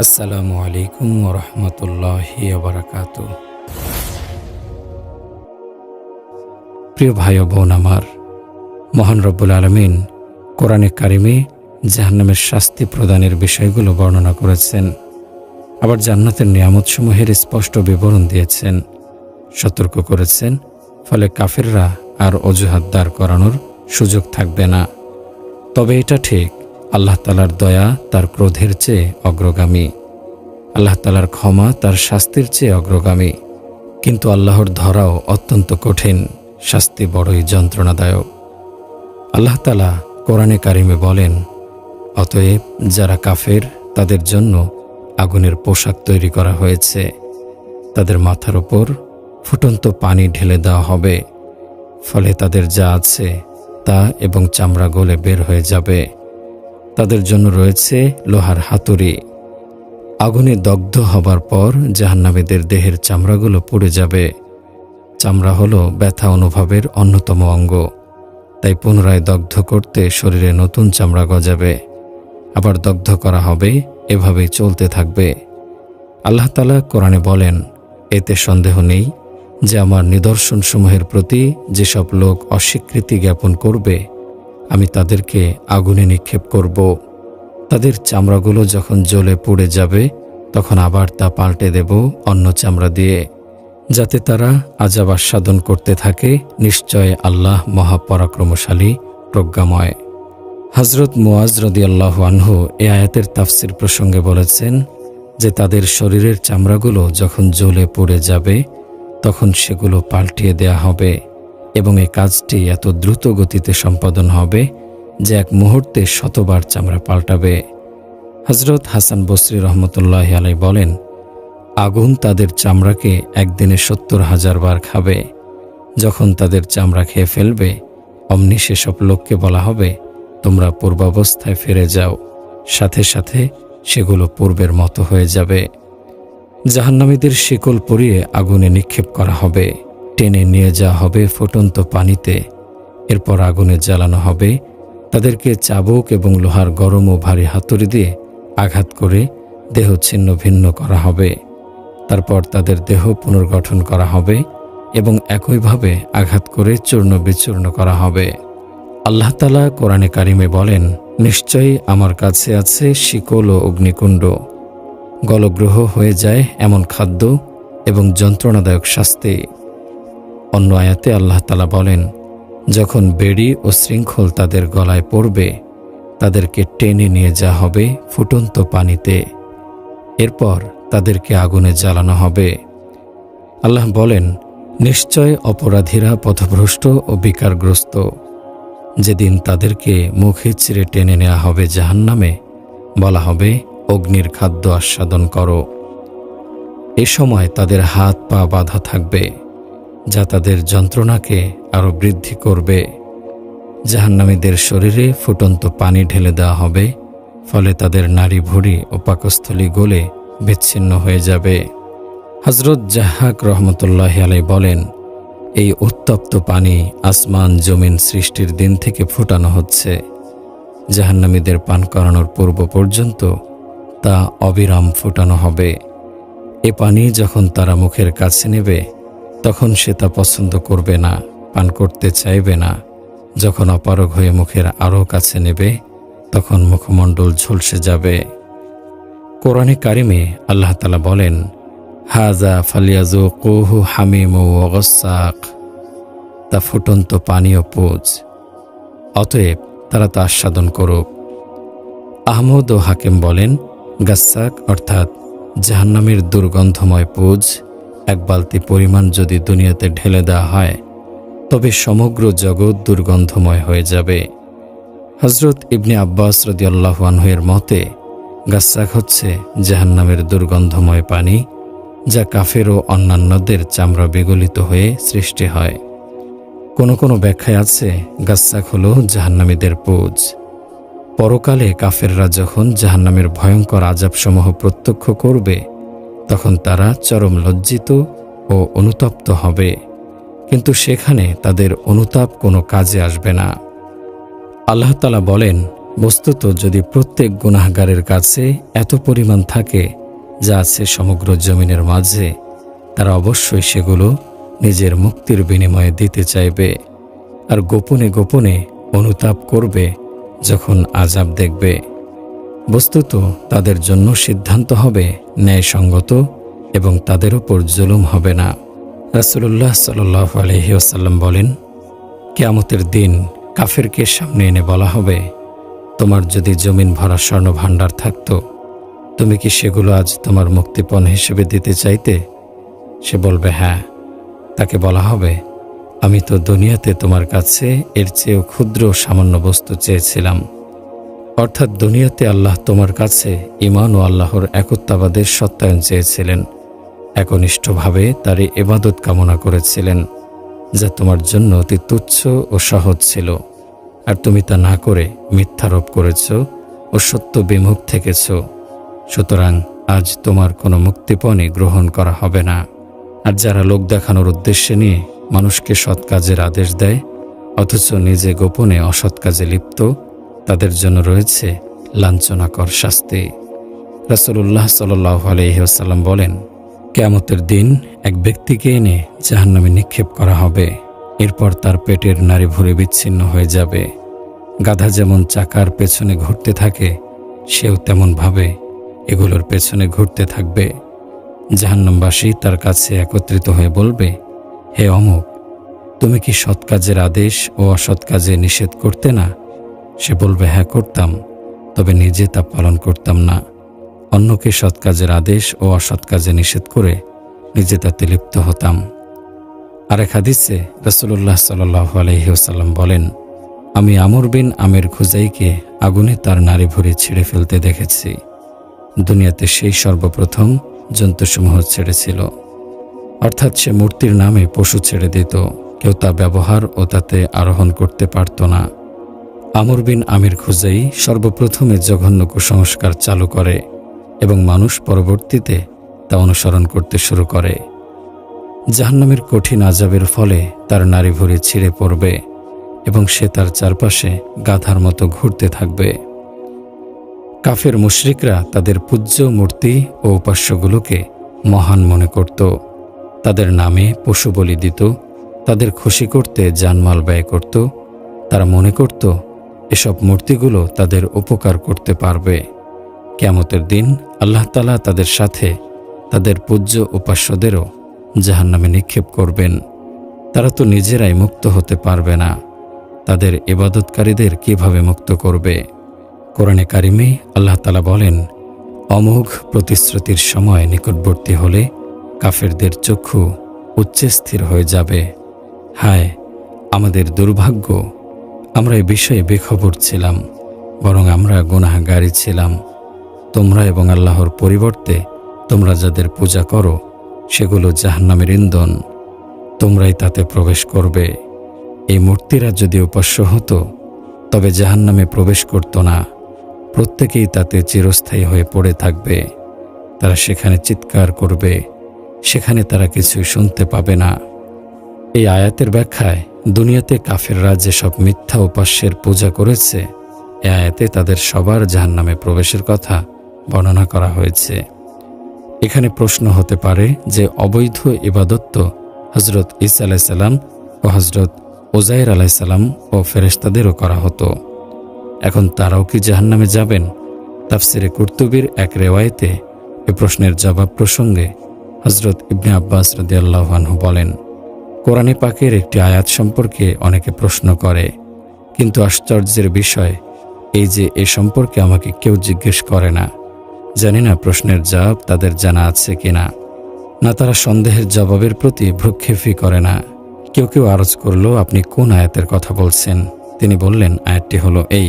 আসসালামু আলাইকুম ওয়া রাহমাতুল্লাহি ওয়া বারাকাতুহু। প্রিয় ভাই ও বোন আমার, মহান রব্বুল আলামিন কোরআনে কারিমে জাহান্নামের শাস্তি প্রদানের বিষয়গুলো বর্ণনা করেছেন। আবার জান্নাতের নিয়ামতসমূহের স্পষ্ট বিবরণ দিয়েছেন, সতর্ক করেছেন। ফলে কাফেররা আর অজুহাত দাঁড় করানোর সুযোগ থাকবে না। তবে এটা ঠিক, আল্লাহ তাআলার দয়া তার ক্রোধের চেয়ে অগ্রগামী, আল্লাহ তাআলার ক্ষমা তার শাস্তির চেয়ে অগ্রগামী। কিন্তু আল্লাহর ধরাও অত্যন্ত কঠিন, শাস্তি বড়ই যন্ত্রণাদায়ক। আল্লাহ তাআলা কোরআনে কারিমে বলেন, অতএব যারা কাফের তাদের জন্য আগুনের পোশাক তৈরি করা হয়েছে, তাদের মাথার ওপর ফুটন্ত পানি ঢেলে দেওয়া হবে, ফলে তাদের যা আছে তা এবং চামড়া গলে বের হয়ে যাবে। তাদের জন্য রয়েছে লোহার হাতুড়ি। আগুনে দগ্ধ হবার পর জাহান্নামীদের দেহের চামড়াগুলো পুড়ে যাবে। চামড়া হলো ব্যথা অনুভবের অন্যতম অঙ্গ, তাই পুনরায় দগ্ধ করতে শরীরে নতুন চামড়া গজাবে, আবার দগ্ধ করা হবে, এভাবেই চলতে থাকবে। আল্লাহ তাআলা কোরআনে বলেন, এতে সন্দেহ নেই যে আমার নিদর্শনসমূহের প্রতি যেসব লোক অস্বীকৃতি জ্ঞাপন করবে, আমি তাদেরকে আগুনে নিক্ষেপ করব। তাদের চামড়াগুলো যখন জ্বলে পুড়ে যাবে, তখন আবার তা পাল্টে দেব অন্য চামড়া দিয়ে, যাতে তারা আযাব আস্বাদন করতে থাকে। নিশ্চয় আল্লাহ মহাপরাক্রমশালী, প্রজ্ঞাময়। হযরত মুআজ রাদিয়াল্লাহু আনহু এ আয়াতের তাফসীর প্রসঙ্গে বলেছেন যে তাদের শরীরের চামড়াগুলো যখন জ্বলে পুড়ে যাবে, তখন সেগুলো পাল্টিয়ে দেয়া হবে এবং এই কাজটি এত দ্রুত গতিতে সম্পাদন হবে যে এক মুহূর্তে শতবার চামড়া পাল্টাবে। হযরত হাসান বসরি রহমতুল্লাহি আলাইহি বলেন, আগুন তাদের চামড়াকে একদিনে ৭০,০০০ বার খাবে। যখন তাদের চামড়া খেয়ে ফেলবে, অমনি সেসব লোককে বলা হবে, তোমরা পূর্বাবস্থায় ফিরে যাও। সাথে সাথে সেগুলো পূর্বের মতো হয়ে যাবে। জাহান্নামীদের শিকল পরিয়ে আগুনে নিক্ষেপ করা হবে, টেনে নিয়ে যাওয়া হবে ফুটন্ত পানিতে। এরপর আগুনে জ্বালানো হবে। তাদেরকে চাবুক এবং লোহার গরম ও ভারী হাতুড়ি দিয়ে আঘাত করে দেহ ছিন্ন ভিন্ন করা হবে। তারপর তাদের দেহ পুনর্গঠন করা হবে এবং একইভাবে আঘাত করে চূর্ণ বিচূর্ণ করা হবে। আল্লাহ তাআলা কোরআনে কারিমে বলেন, নিশ্চয়ই আমার কাছে আছে শিকল ও অগ্নিকুণ্ড, গলগ্রহ হয়ে যায় এমন খাদ্য এবং যন্ত্রণাদায়ক শাস্তি। অন্য আয়াতে আল্লাহ তাআলা বলেন, যখন বেড়ি ও শৃঙ্খল তাদের গলায় পড়বে, তাদেরকে টেনে নিয়ে যাওয়া হবে ফুটন্ত পানিতে। এরপর তাদেরকে আগুনে জ্বালানো হবে। আল্লাহ বলেন, নিশ্চয় অপরাধীরা পথভ্রষ্ট ও বিকারগ্রস্ত। যেদিন তাদেরকে মুখে চিরে টেনে নেওয়া হবে জাহান্নামে, বলা হবে, অগ্নির খাদ্য আস্বাদন করো। এ সময় তাদের হাত পা বাঁধা থাকবে, যা তাদের যন্ত্রণাকে আরো বৃদ্ধি করবে। জাহান্নামীদের শরীরে ফুটন্ত পানি ঢেলে দেওয়া হবে, ফলে তাদের নাড়ি ভুঁড়ি ও পাকস্থলী গলে বিচ্ছিন্ন হয়ে যাবে। হযরত জাহ্হাক রহমতুল্লাহি আলাইহি বলেন, এই উত্তপ্ত পানি আসমান জমিন সৃষ্টির দিন থেকে ফুটানো হচ্ছে। জাহান্নামীদের পান করানোর পূর্ব পর্যন্ত তা অবিরাম ফুটানো হবে। এ পানি যখন তারা মুখের কাছে নেবে, তখন সে তা পছন্দ করবে না, পান করতে চাইবে না। যখন অপারগ হয়ে মুখের আরও কাছে নেবে, তখন মুখমণ্ডল ঝলসে যাবে। কোরআনে কারিমে আল্লাহ তাআলা বলেন, হাযা ফালিয়াযুকুহু হামিমুন ওয়া গাসসাক, তা ফুটন্ত পানি ও পুজ, অতএব তারা তা আস্বাদন করুক। আহমদ ও হাকিম বলেন, গাসসাক অর্থাৎ জাহান্নামের দুর্গন্ধময় পুজ এক বালতি পরিমাণ যদি দুনিয়াতে ঢেলে দেওয়া হয়, তবে সমগ্র জগৎ দুর্গন্ধময় হয়ে যাবে। হযরত ইবনে আব্বাস রাদিয়াল্লাহু আনহু এর মতে, গাসসাক হচ্ছে জাহান্নামের দুর্গন্ধময় পানি, যা কাফের ও অন্যান্যদের চামড়া বিগলিত হয়ে সৃষ্টি হয়। কোনো কোনো ব্যাখ্যায় আছে, গাসসাক হল জাহান্নামীদের পুজ। পরকালে কাফেররা যখন জাহান্নামের ভয়ঙ্কর আযাবসমূহ প্রত্যক্ষ করবে, তখন তারা চরম লজ্জিত ও অনুতপ্ত হবে, কিন্তু সেখানে তাদের অনুতাপ কোনো কাজে আসবে না। আল্লাহ তাআলা বলেন, বস্তুত যদি প্রত্যেক গুনাহগারের কাছে এত পরিমাণ থাকে যা আছে সমগ্র জমিনের মাঝে, তারা অবশ্যই সেগুলো নিজের মুক্তির বিনিময়ে দিতে চাইবে আর গোপনে গোপনে অনুতাপ করবে যখন আযাব দেখবে। বস্তুত তাদের জন্য সিদ্ধান্ত হবে ন্যায়সঙ্গত এবং তাদের উপর জুলুম হবে না। রাসূলুল্লাহ সাল্লাল্লাহু আলাইহি ওয়াসাল্লাম বলেন, কিয়ামতের দিন কাফেরকে সামনে এনে বলা হবে, তোমার যদি জমিন ভরা স্বর্ণভাণ্ডার থাকত, তুমি কি সেগুলো আজ তোমার মুক্তিপণ হিসেবে দিতে চাইতে? সে বলবে হ্যাঁ। তাকে বলা হবে, আমি তো দুনিয়াতে তোমার কাছে এর চেয়েও ক্ষুদ্র সামান্য বস্তু চেয়েছিলাম। অর্থাৎ দুনিয়াতে আল্লাহ তোমার কাছে ঈমান ও আল্লাহর একত্বাবাদের সত্যায়ন চেয়েছিলেন, একনিষ্ঠভাবে তারই ইবাদত কামনা করেছিলেন, যা তোমার জন্য অতি তুচ্ছ ও সহজ ছিল। আর তুমি তা না করে মিথ্যারোপ করেছ ও সত্য বিমুখ থেকেছ। সুতরাং আজ তোমার কোনো মুক্তিপণই গ্রহণ করা হবে না। আর যারা লোক দেখানোর উদ্দেশ্যে নিয়ে মানুষকে সৎ কাজের আদেশ দেয় অথচ নিজে গোপনে অসৎ কাজে লিপ্ত, তাদের জন্য রয়েছে লাঞ্ছনাকর শাস্তি। রাসূলুল্লাহ সাল্লাল্লাহু আলাইহি ওয়াসাল্লাম বলেন, কিয়ামতের দিন এক ব্যক্তিকে এনে জাহান্নামে নিক্ষেপ করা হবে। এরপর তার পেটের নাড়িভুঁড়ি বিচ্ছিন্ন হয়ে যাবে। গাধা যেমন চাকার পেছনে ঘুরতে থাকে, সেও তেমনভাবে এগুলোর পেছনে ঘুরতে থাকবে। জাহান্নামবাসী তার কাছে একত্রিত হয়ে বলবে, হে অমুক, তুমি কি সৎ কাজের আদেশ ও অসৎ কাজে নিষেধ করতে না? সে বলবে, হ্যাঁ করতাম, তবে নিজে তা পালন করতাম না। অন্যকে সৎ কাজের আদেশ ও অসৎ কাজে নিষেধ করে নিজে তাতে লিপ্ত হতাম। আরেক হাদিসে রাসূলুল্লাহ সাল্লাল্লাহু আলাইহি ওয়াসাল্লাম বলেন, আমি আমর বিন আমের খুজাইকে আগুনে তার নাড়িভুঁড়ি ছিঁড়ে ফেলতে দেখেছি। দুনিয়াতে সেই সর্বপ্রথম জন্তুসমূহ ছেড়েছিল। অর্থাৎ সে মূর্তির নামে পশু ছেড়ে দিত, কেউ তা ব্যবহার ও তাতে আরোহণ করতে পারত না। আমর বিন আমির খুজাই সর্বপ্রথমে জঘন্য কুসংস্কার চালু করে এবং মানুষ পরবর্তীতে তা অনুসরণ করতে শুরু করে। জাহান্নামের কঠিন আযাবের ফলে তার নাড়িভুঁড়ি ছিঁড়ে পড়বে এবং সে তার চারপাশে গাধার মতো ঘুরতে থাকবে। কাফের মুশরিকরা তাদের পূজ্য মূর্তি ও উপাস্যগুলোকে মহান মনে করত, তাদের নামে পশু বলি দিত, তাদের খুশি করতে জানমাল ব্যয় করত। তারা মনে করত এসব মূর্তিগুলো তাদের উপকার করতে পারবে। কিয়ামতের দিন আল্লাহ তাআলা তাদের সাথে তাদের পূজ্য উপাস্যদেরও জাহান্নামে নিক্ষেপ করবেন। তারা তো নিজেরাই মুক্ত হতে পারবে না, তাদের ইবাদতকারীদের কিভাবে মুক্ত করবে? কোরআনে কারিমে আল্লাহ তাআলা বলেন, অমোঘ প্রতিশ্রুতির সময় নিকটবর্তী হলে কাফেরদের চক্ষু উচ্চে স্থির হয়ে যাবে। হায় আমাদের দুর্ভাগ্য, আমরা এ বিষয়ে বেখবর ছিলাম, বরং আমরা গুনাহগারী ছিলাম। তোমরা এবং আল্লাহর পরিবর্তে তোমরা যাদের পূজা করো সেগুলো জাহান্নামের ইন্ধন, তোমরাই তাতে প্রবেশ করবে। এই মূর্তিরা যদি উপাস্য হতো তবে জাহান্নামে প্রবেশ করত না, প্রত্যেকেই তাতে চিরস্থায়ী হয়ে পড়ে থাকবে। তারা সেখানে চিৎকার করবে, সেখানে তারা কিছুই শুনতে পাবে না। এই আয়াতের ব্যাখ্যায় দুনিয়াতে কাফেররা যেসব মিথ্যা উপাস্যের পূজা করেছে, এ আয়াতে তাদের সবার জাহান্নামে প্রবেশের কথা বর্ণনা করা হয়েছে। এখানে প্রশ্ন হতে পারে যে অবৈধ ইবাদত তো হযরত ঈসা আলাইহিস সালাম ও হযরত উযাইর আলাইহিস সালাম ও ফেরেশতাদেরও করা হতো, এখন তারাও কি জাহান্নামে যাবেন? তাফসিরে কুরতুবীর এক রেওয়ায়েতে এ প্রশ্নের জবাব প্রসঙ্গে হযরত ইবনে আব্বাস রাদিয়াল্লাহু আনহু বলেন, কোরআনে পাকের একটি আয়াত সম্পর্কে অনেকে প্রশ্ন করে, কিন্তু আশ্চর্যের বিষয় এই যে এ সম্পর্কে আমাকে কেউ জিজ্ঞেস করে না। জানি না প্রশ্নের জবাব তাদের জানা আছে কিনা। না তারা সন্দেহের জবাবের প্রতি ভ্রুক্ষেপই করে না। কেউ কেউ আরজ করল, আপনি কোন আয়াতের কথা বলছেন? তিনি বললেন, আয়াতটি হলো এই,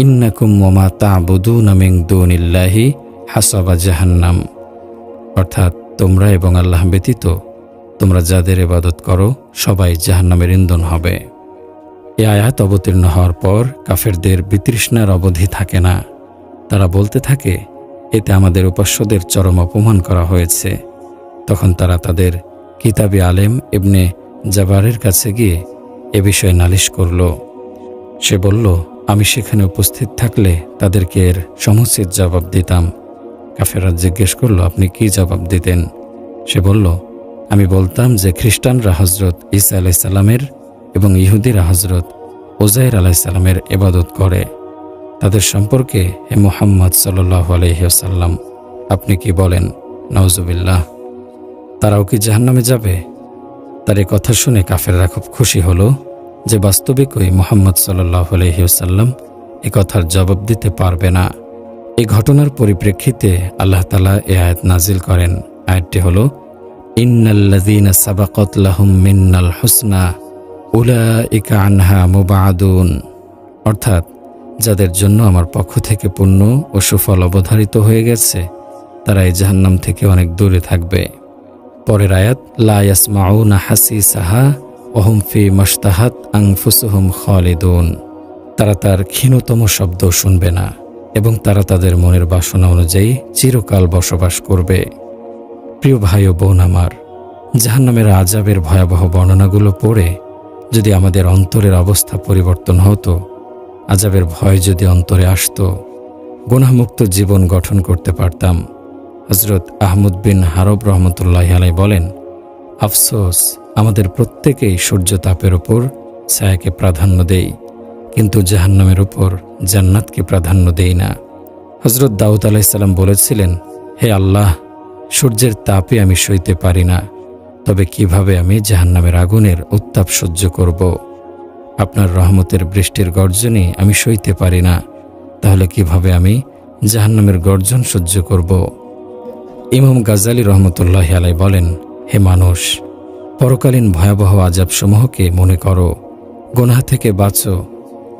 ইন্নাকুম ওয়া মা তা'বুদুনা মিন দুনিল্লাহি হাসাবা জাহান্নাম। অর্থাৎ তোমরা এবং আল্লাহ ব্যতীত তোমরা যাদের ইবাদত করো সবাই জাহান্নামের ইন্ধন হবে। এই আয়াত অবতীর্ণ হওয়ার পর কাফেরদের বিতৃষ্ণার অবধি থাকে না। তারা বলতে থাকে, এতে আমাদের উপাস্যদের চরম অপমান করা হয়েছে। তখন তারা তাদের কিতাবী আলেম ইবনে জাবারের কাছে গিয়ে এ বিষয়ে নালিশ করল। সে বলল, আমি সেখানে উপস্থিত থাকলে তাদেরকে এর সমুচিত জবাব দিতাম। কাফেররা জিজ্ঞেস করল, আপনি কি জবাব দিতেন? সে বলল, আমি বলতাম যে খ্রিস্টানরা হজরত ঈসা আলাইসাল্লামের এবং ইহুদিরা হজরত উজাইর আলাইসাল্লামের ইবাদত করে। তাদের সম্পর্কে হে মুহাম্মদ সাল্লাল্লাহু আলাইহি ওয়াসাল্লাম আপনি কি বলেন? নাউজুবিল্লাহ। তারাও কি জাহান্নামে যাবে? তার এ কথা শুনে কাফেররা খুব খুশি হলো যে বাস্তবিকই মুহাম্মদ সাল্লাল্লাহু আলাইহি ওয়াসাল্লাম এ কথার জবাব দিতে পারবে না। এই ঘটনার পরিপ্রেক্ষিতে আল্লাহ তাআলা এ আয়াত নাজিল করেন। আয়াতটি হলো, ইন্নাল্লাযীনা সাবাকাত লাহুম মিন্নাল হুসনা উলাইকা আনহা মুবাআদুন। অর্থাৎ যাদের জন্য আমার পক্ষ থেকে পুণ্য ও সুফল অবধারিত হয়ে গেছে তারা এই জাহান্নাম থেকে অনেক দূরে থাকবে। পরের আয়াত, লা ইয়াসমাউনা হাসিসাহা ওয়া হুম ফি মাশতাহাত আনফুসুহুম খালিদুন। তারা তার ক্ষীণতম শব্দ শুনবে না এবং তারা তাদের মনের বাসনা অনুযায়ী চিরকাল বসবাস করবে। প্রিয় ভাই ও বোন আমার, জাহান্নামের আযাবের ভয়াবহ বর্ণনাগুলো পড়ে যদি আমাদের অন্তরের অবস্থা পরিবর্তন হতো, আযাবের ভয় যদি অন্তরে আসতো, গুনাহমুক্ত জীবন গঠন করতে পারতাম। হযরত আহমদ বিন হারব রহমতুল্লাহি আলাইহি বলেন, আফসোস, আমাদের প্রত্যেকেই সূর্য তাপের ওপর ছায়াকে প্রাধান্য দেই, কিন্তু জাহান্নামের উপর জান্নাতকে প্রাধান্য দেই না। হযরত দাউদ আলাইহিস সালাম বলেছিলেন, হে আল্লাহ, সূর্যের তাপে আমি সইতে পারি না, তবে কিভাবে আমি জাহান্নামের আগুনের উত্তাপ সহ্য করব? আপনার রহমতের বৃষ্টির গর্জনই আমি সইতে পারি না, তাহলে কিভাবে আমি জাহান্নামের গর্জন সহ্য করব? ইমাম গাজ্জালী রহমতুল্লাহি আলাইহি বলেন, হে মানুষ, পরকালীন ভয়াবহ আযাবসমূহকে মনে করো, গুনাহ থেকে বাঁচো,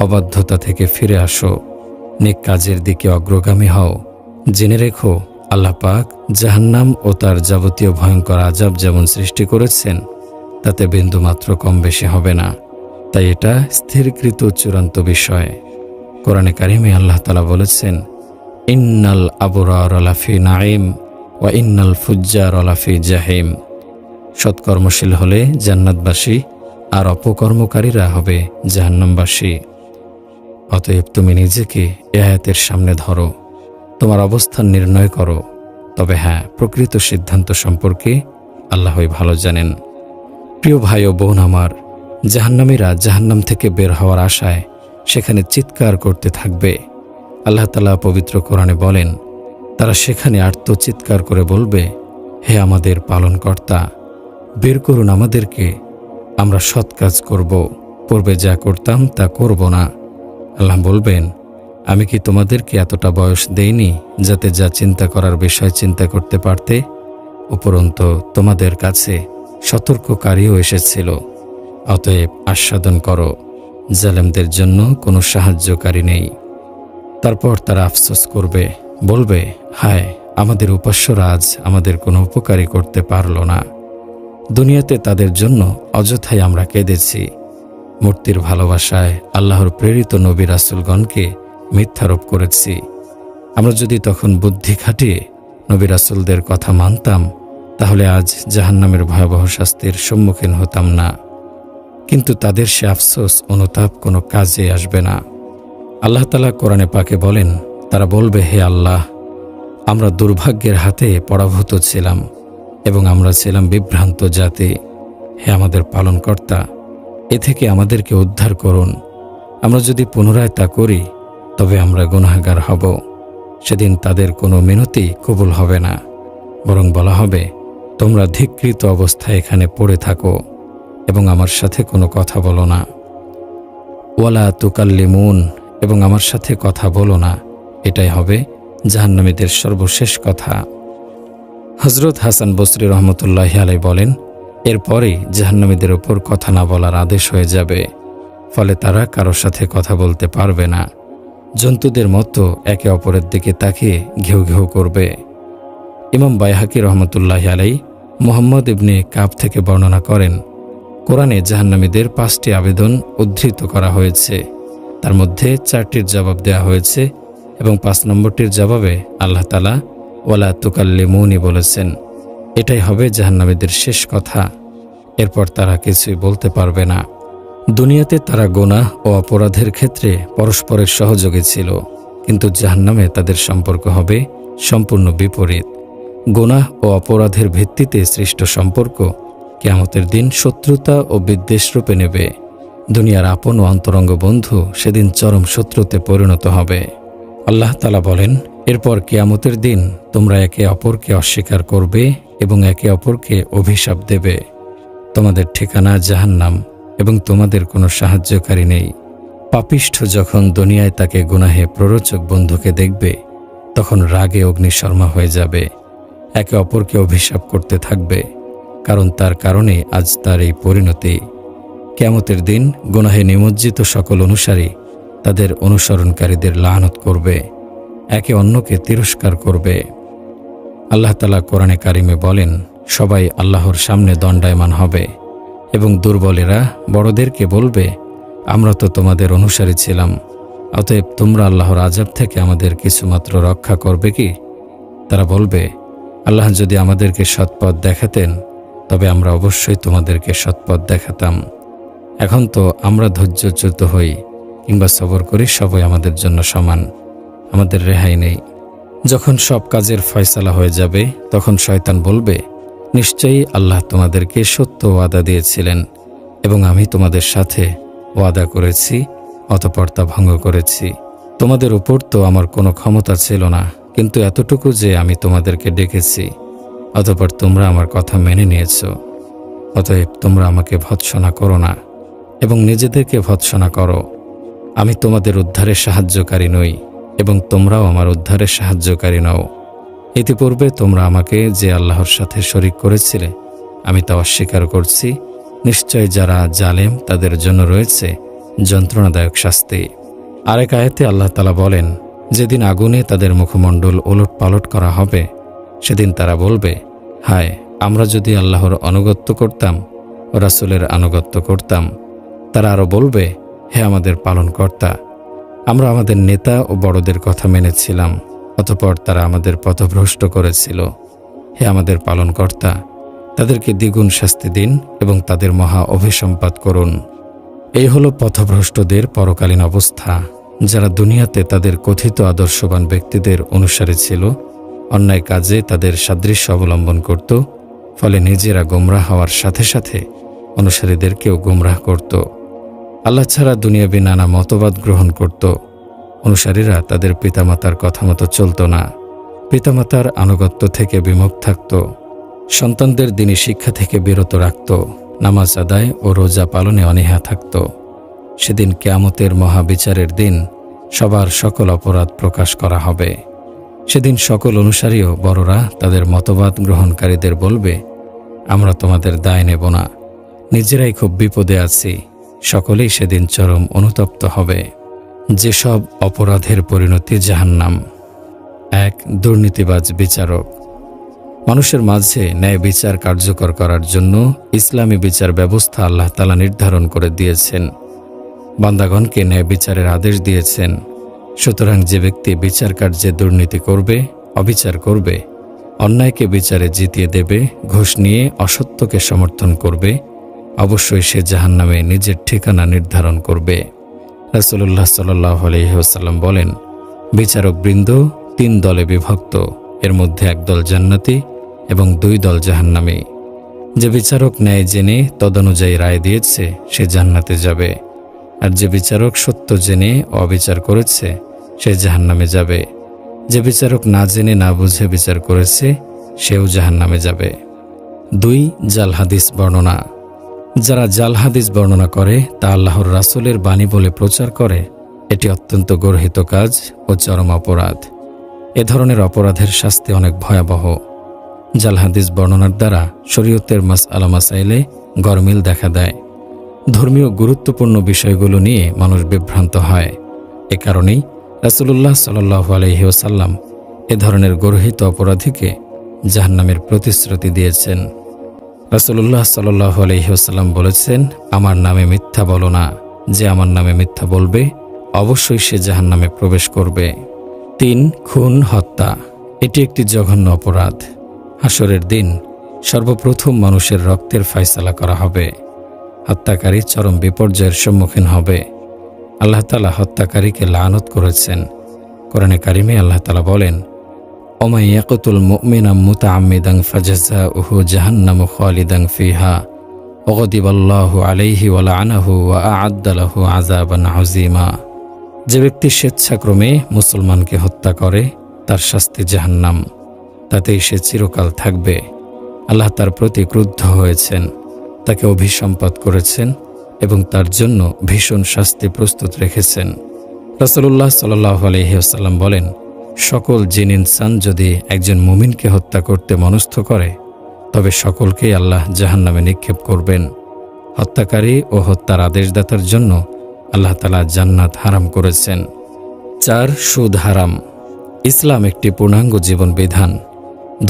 অবাধ্যতা থেকে ফিরে আসো, নেক কাজের দিকে অগ্রগামী হও। জেনে রেখো, আল্লাহ পাক জাহান্নাম ও তার যাবতীয় ভয়ঙ্কর আযাব যেমন সৃষ্টি করেছেন তাতে বিন্দুমাত্র কম বেশি হবে না। তাই এটা স্থিরকৃত চূড়ান্ত বিষয়। কোরআনে কারিমে আল্লাহ তাআলা বলেছেন, ইন্নাল আবরার লাফি নাঈম ওয়া ইন্নাল ফুজ্জার লাফি জাহিম। সৎকর্মশীল হলে জান্নাতবাসী আর অপকর্মকারীরা হবে জাহান্নামবাসী। অতএব তুমি নিজেকে এ আয়াতের সামনে ধরো, তোমার অবস্থান নির্ণয় করো। তবে হ্যাঁ, প্রকৃত সিদ্ধান্ত সম্পর্কে আল্লাহই ভালো জানেন। প্রিয় ভাই ও বোন আমার, জাহান্নামীরা জাহান্নাম থেকে বের হওয়ার আশায় সেখানে চিৎকার করতে থাকবে। আল্লাহ তাআলা পবিত্র কোরআনে বলেন, তারা সেখানে আর্তচিৎকার করে বলবে, হে আমাদের পালনকর্তা, বের করুন আমাদেরকে, আমরা সৎ কাজ করব, পূর্বে যা করতাম তা করব না। আল্লাহ বলবেন, আমি কি তোমাদেরকে এতটা বয়স দেইনি যাতে যা চিন্তা করার বিষয় চিন্তা করতে পারতে? উপরন্তু তোমাদের কাছে সতর্ককারীও এসেছিল। অতএব আস্বাদন করো, জালেমদের জন্য কোনো সাহায্যকারী নেই। তারপর তারা আফসোস করবে, বলবে, হায়, আমাদের উপাস্যরা আজ আমাদের কোনো উপকারই করতে পারল না। দুনিয়াতে তাদের জন্য অযথাই আমরা কেঁদেছি। মূর্তির ভালোবাসায় আল্লাহর প্রেরিত নবী রাসূলগণকে মিথ্যারোপ করেছি। আমরা যদি তখন বুদ্ধি খাটিয়ে নবী রাসূলদের কথা মানতাম, তাহলে আজ জাহান্নামের ভয়াবহ শাস্তির সম্মুখীন হতাম না। কিন্তু তাদের সে আফসোস অনুতাপ কোনো কাজে আসবে না। আল্লাহ তাআলা কোরআনে পাকে বলেন, তারা বলবে, হে আল্লাহ, আমরা দুর্ভাগ্যের হাতে পরাভূত ছিলাম এবং আমরা ছিলাম বিভ্রান্ত জাতি। হে আমাদের পালনকর্তা, এ থেকে আমাদেরকে উদ্ধার করুন। আমরা যদি পুনরায় তা করি তবে আমরা গুনাহগার হব। সেদিন তাদের কোনো মিনতি কবুল হবে না, বরং বলা হবে, তোমরা ধিক্কৃত অবস্থায় এখানে পড়ে থাকো এবং আমার সাথে কোনো কথা বলো না। ওয়ালা তুকাল্লিমুন, এবং আমার সাথে কথা বলো না। এটাই হবে জাহান্নামীদের সর্বশেষ কথা। হযরত হাসান বসরি রহমতুল্লাহি আলাইহি বলেন, এরপরেই জাহান্নামীদের ওপর কথা না বলার আদেশ হয়ে যাবে। ফলে তারা কারোর সাথে কথা বলতে পারবে না। জন্তুদের মতো একে অপরের দিকে তাকিয়ে ঘেউ ঘেউ করবে। ইমাম বাইহাকি রহমতুল্লাহি আলাইহি মুহাম্মদ ইবনে কাব থেকে বর্ণনা করেন, কোরআনে জাহান্নামীদের 5টি আবেদন উদ্ধৃত করা হয়েছে। তার মধ্যে 4টির জবাব দেওয়া হয়েছে এবং 5 নম্বরটির জবাবে আল্লাহ তাআলা ওয়ালা তুকাল্লিমুনি বলেছেন। এটাই হবে জাহান্নামীদের শেষ কথা। এরপর তারা কিছুই বলতে পারবে না। দুনিয়াতে তারা গুনাহ ও অপরাধের ক্ষেত্রে পরস্পরের সহযোগী ছিল, কিন্তু জাহান্নামে তাদের সম্পর্ক হবে সম্পূর্ণ বিপরীত। গুনাহ ও অপরাধের ভিত্তিতে সৃষ্ট সম্পর্ক কিয়ামতের দিন শত্রুতা ও বিদ্বেষ রূপে নেবে। দুনিয়ার আপন ও অন্তরঙ্গ বন্ধু সেদিন চরম শত্রুতে পরিণত হবে। আল্লাহ তাআলা বলেন, এরপর কিয়ামতের দিন তোমরা একে অপরকে অস্বীকার করবে এবং একে অপরকে অভিশাপ দেবে। তোমাদের ঠিকানা জাহান্নাম এবং তোমাদের কোনো সাহায্যকারী নেই। পাপিষ্ঠ যখন দুনিয়ায় তাকে গুনাহে প্ররোচক বন্ধুকে দেখবে, তখন রাগে অগ্নিশর্মা হয়ে যাবে, একে অপরকে অভিশাপ করতে থাকবে, কারণ তার কারণে আজ তার এই পরিণতি। কিয়ামতের দিন গুনাহে নিমজ্জিত সকল অনুসারী তাদের অনুসরণকারীদের লানত করবে, একে অন্যকে তিরস্কার করবে। আল্লাহ তাআলা কোরআনে কারিমে বলেন, সবাই আল্লাহর সামনে দণ্ডায়মান হবে এবং দুর্বলেরা বড়দেরকে বলবে, আমরা তো তোমাদের অনুসারী ছিলাম, অতএব তোমরা আল্লাহর আযাব থেকে আমাদের কিছুমাত্র রক্ষা করবে কি? তারা বলবে, আল্লাহ যদি আমাদেরকে সৎপথ দেখাতেন তবে আমরা অবশ্যই তোমাদেরকে সৎপথ দেখাতাম। এখন তো আমরা ধৈর্যচ্যুত হই কিংবা সবর করি, সবই আমাদের জন্য সমান, আমাদের রেহাই নেই। যখন সব কাজের ফয়সালা হয়ে যাবে, তখন শয়তান বলবে, নিশ্চয়ই আল্লাহ তোমাদেরকে সত্য ওয়াদা দিয়েছিলেন এবং আমি তোমাদের সাথে ওয়াদা করেছি, অতঃপর তা ভঙ্গ করেছি। তোমাদের উপর তো আমার কোনো ক্ষমতা ছিল না, কিন্তু এতটুকু যে আমি তোমাদেরকে ডেকেছি, অতঃপর তোমরা আমার কথা মেনে নিয়েছ। অতএব তোমরা আমাকে ভৎসনা করো না এবং নিজেদেরকে ভৎসনা করো। আমি তোমাদের উদ্ধারে সাহায্যকারী নই এবং তোমরাও আমার উদ্ধারে সাহায্যকারী নও। ইতিপূর্বে তোমরা আমাকে যে আল্লাহর সাথে শরীক করেছিলে, আমি তা অস্বীকার করছি। নিশ্চয় যারা জালেম তাদের জন্য রয়েছে যন্ত্রণাদায়ক শাস্তি। আরেক আয়াতে আল্লাহ তাআলা বলেন, যেদিন আগুনে তাদের মুখমণ্ডল ওলট পালট করা হবে, সেদিন তারা বলবে, হায়, আমরা যদি আল্লাহর আনুগত্য করতাম ও রাসূলের আনুগত্য করতাম। তারা আরও বলবে, হে আমাদের পালনকর্তা, আমরা আমাদের নেতা ও বড়দের কথা মেনেছিলাম, অতঃপর তারা আমাদের পথভ্রষ্ট করেছিল। হে আমাদের পালনকর্তা, তাদেরকে দ্বিগুণ শাস্তি দিন এবং তাদের মহা অভিসম্পাত করুন। এই হলো পথভ্রষ্টদের পরকালীন অবস্থা, যারা দুনিয়াতে তাদের কথিত আদর্শবান ব্যক্তিদের অনুসারী ছিল, অন্যায় কাজে তাদের সাদৃশ্য অবলম্বন করত, ফলে নিজেরা গোমরাহ হওয়ার সাথে সাথে অনুসারীদেরকেও গোমরাহ করত। আল্লাহ ছাড়া দুনিয়াবী নানা মতবাদ গ্রহণ করত। অনুসারীরা তাদের পিতামাতার কথা মতো চলত না, পিতামাতার আনুগত্য থেকে বিমুখ থাকত, সন্তানদের দ্বীনী শিক্ষা থেকে বিরত রাখত, নামাজ আদায় ও রোজা পালনে অনীহা থাকত। সেদিন কিয়ামতের মহাবিচারের দিন সবার সকল অপরাধ প্রকাশ করা হবে। সেদিন সকল অনুসারী ও বড়রা তাদের মতবাদ গ্রহণকারীদের বলবে, আমরা তোমাদের দায় নেব না, নিজেরাই খুব বিপদে আছি। সকলেই সেদিন চরম অনুতপ্ত হবে। যেসব অপরাধের পরিণতি জাহান্নাম। ১. দুর্নীতিবাজ বিচারক। মানুষের মাঝে ন্যায় বিচার কার্যকর করার জন্য ইসলামী বিচার ব্যবস্থা আল্লাহ তাআলা নির্ধারণ করে দিয়েছেন। বান্দাগণকে ন্যায় বিচারের আদেশ দিয়েছেন। সুতরাং যে ব্যক্তি বিচার কার্যে দুর্নীতি করবে, অবিচার করবে, অন্যায়কে বিচারে জিতিয়ে দেবে, ঘুষ নিয়ে অসত্যকে সমর্থন করবে, অবশ্যই সে জাহান্নামে নিজের ঠিকানা নির্ধারণ করবে। রাসূলুল্লাহ সাল্লাল্লাহু আলাইহি ওয়াসাল্লাম বলেন, বিচারক বৃন্দ ৩ দলে বিভক্ত, এর মধ্যে ১ দল জান্নাতি এবং ২ দল জাহান্নামী। যে বিচারক ন্যায় জেনে তদনুযায়ী রায় দিয়েছে, সে জান্নাতে যাবে, আর যে বিচারক সত্য জেনে অবিচার করেছে, সে জাহান্নামে যাবে। যে বিচারক না জেনে না বুঝে বিচার করেছে, সেও জাহান্নামে যাবে। ২. জাল হাদিস বর্ণনা। যারা জাল হাদিস বর্ণনা করে তা আল্লাহর রাসূলের বাণী বলে প্রচার করে, এটি অত্যন্ত গর্হিত কাজ ও চরম অপরাধ। এ ধরনের অপরাধের শাস্তি অনেক ভয়াবহ। জাল হাদিস বর্ণনার দ্বারা শরীয়তের মাসআলা মাসাইলে গরমিল দেখা দেয়। ধর্মীয় গুরুত্বপূর্ণ বিষয়গুলো নিয়ে মানুষ বিভ্রান্ত হয়। এ কারণেই রাসূলুল্লাহ সাল্লাল্লাহু আলাইহি ওয়াসাল্লাম এ ধরনের গর্হিত অপরাধীকে জাহান্নামের প্রতিশ্রুতি দিয়েছেন। রাসূলুল্লাহ সাল্লাল্লাহু আলাইহি ওয়াসাল্লাম বলেছেন, আমার নামে মিথ্যা বলো না, যে আমার নামে মিথ্যা বলবে অবশ্যই সে জাহান্নামে প্রবেশ করবে। ৩. খুন হত্যা। এটি একটি জঘন্য অপরাধ। হাসরের দিন সর্বপ্রথম মানুষের রক্তের ফয়সালা করা হবে। হত্যাকারী চরম বিপর্যয়ের সম্মুখীন হবে। আল্লাহ তাআলা হত্যাকারীকে লানত করেছেন। কোরআনে কারিমে আল্লাহ তাআলা বলেন, ওমান ইয়াকতুল মুমিনা মুতাআম্মিদান ফাজাযাউহু জাহান্নামু খালিদান ফিহা ওয়া গাদিবাল্লাহু আলাইহি ওয়া লাআনাহু ওয়া আ'আদ্দা লাহু আযাবান আযীমা। যে ব্যক্তি স্বেচ্ছাক্রমে মুসলমানকে হত্যা করে তার শাস্তি জাহান্নাম, তাতেই সে চিরকাল থাকবে। আল্লাহ তার প্রতি ক্রুদ্ধ হয়েছেন, তাকে অভিসম্পাত করেছেন এবং তার জন্য ভীষণ শাস্তি প্রস্তুত রেখেছেন। রাসূলুল্লাহ সাল্লাল্লাহু আলাইহি ওয়াসাল্লাম বলেন, সকল জিন ইনসান যদি একজন মুমিনকে হত্যা করতে মনস্থ করে তবে সকলকেই আল্লাহ জাহান্নামে নিক্ষেপ করবেন। হত্যাকারী ও হত্যার আদেশদাতার জন্য আল্লাহ তাআলা জান্নাত হারাম করেছেন। 4. সুদ হারাম। ইসলাম একটি পূর্ণাঙ্গ জীবন বিধান।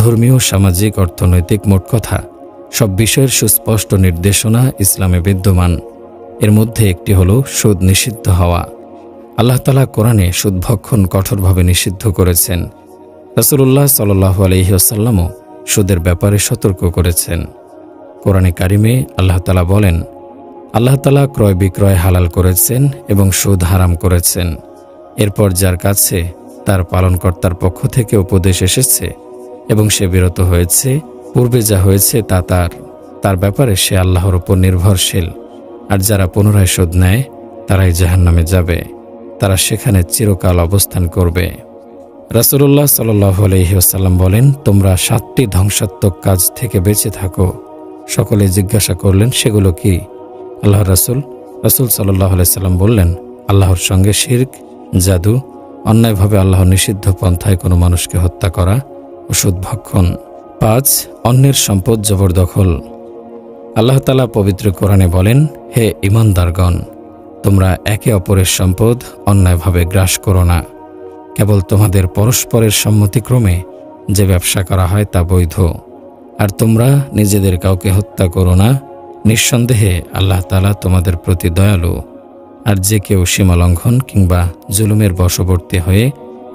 ধর্মীয়, সামাজিক, অর্থনৈতিক, মোট কথা সব বিষয়ের সুস্পষ্ট নির্দেশনা ইসলামে বিদ্যমান। এর মধ্যে একটি হল সুদ নিষিদ্ধ হওয়া। আল্লাহ তাআলা কোরআনে সুদ ভক্ষণ কঠোরভাবে নিষিদ্ধ করেছেন। রাসূলুল্লাহ সাল্লাল্লাহু আলাইহি ওয়াসাল্লামও সুদের ব্যাপারে সতর্ক করেছেন। কোরআনে কারিমে আল্লাহ তাআলা বলেন, আল্লাহ তাআলা ক্রয় বিক্রয় হালাল করেছেন এবং সুদ হারাম করেছেন। এরপর যার কাছে তার পালনকর্তার পক্ষ থেকে উপদেশ এসেছে এবং সে বিরত হয়েছে, পূর্বে যা হয়েছে তা তার ব্যাপারে সে আল্লাহর উপর নির্ভরশীল। আর যারা পুনরায় সুদ নেয় তারাই জাহান্নামে যাবে, তারা সেখানে চিরকাল অবস্থান করবে। রাসূলুল্লাহ সাল্লাল্লাহু আলাইহি ওয়াসাল্লাম বলেন, তোমরা 7টি ধ্বংসাত্মক কাজ থেকে বেঁচে থাকো। সকলে জিজ্ঞাসা করলেন, সেগুলো কি? আল্লাহর রাসূল সাল্লাল্লাহু আলাইহি ওয়াসাল্লাম বললেন, আল্লাহর সঙ্গে শিরক, জাদু, অন্যায়ভাবে আল্লাহর নিষিদ্ধ পন্থায় কোনো মানুষকে হত্যা করা ও সুদ ভক্ষণ। 5. অন্যের সম্পদ জবরদখল। আল্লাহ তাআলা পবিত্র কোরআনে বলেন, হে ঈমানদারগণ, তোমরা একে অপরের সম্পদ অন্যায়ভাবে গ্রাস করো না। কেবল তোমাদের পরস্পরের সম্মতিক্রমে যে ব্যবসা করা হয় তা বৈধ। আর তোমরা নিজেদের কাউকে হত্যা করো না। নিঃসন্দেহে আল্লাহ তাআলা তোমাদের প্রতি দয়ালু। আর যে কেউ সীমালঙ্ঘন কিংবা জুলুমের বশবর্তী হয়ে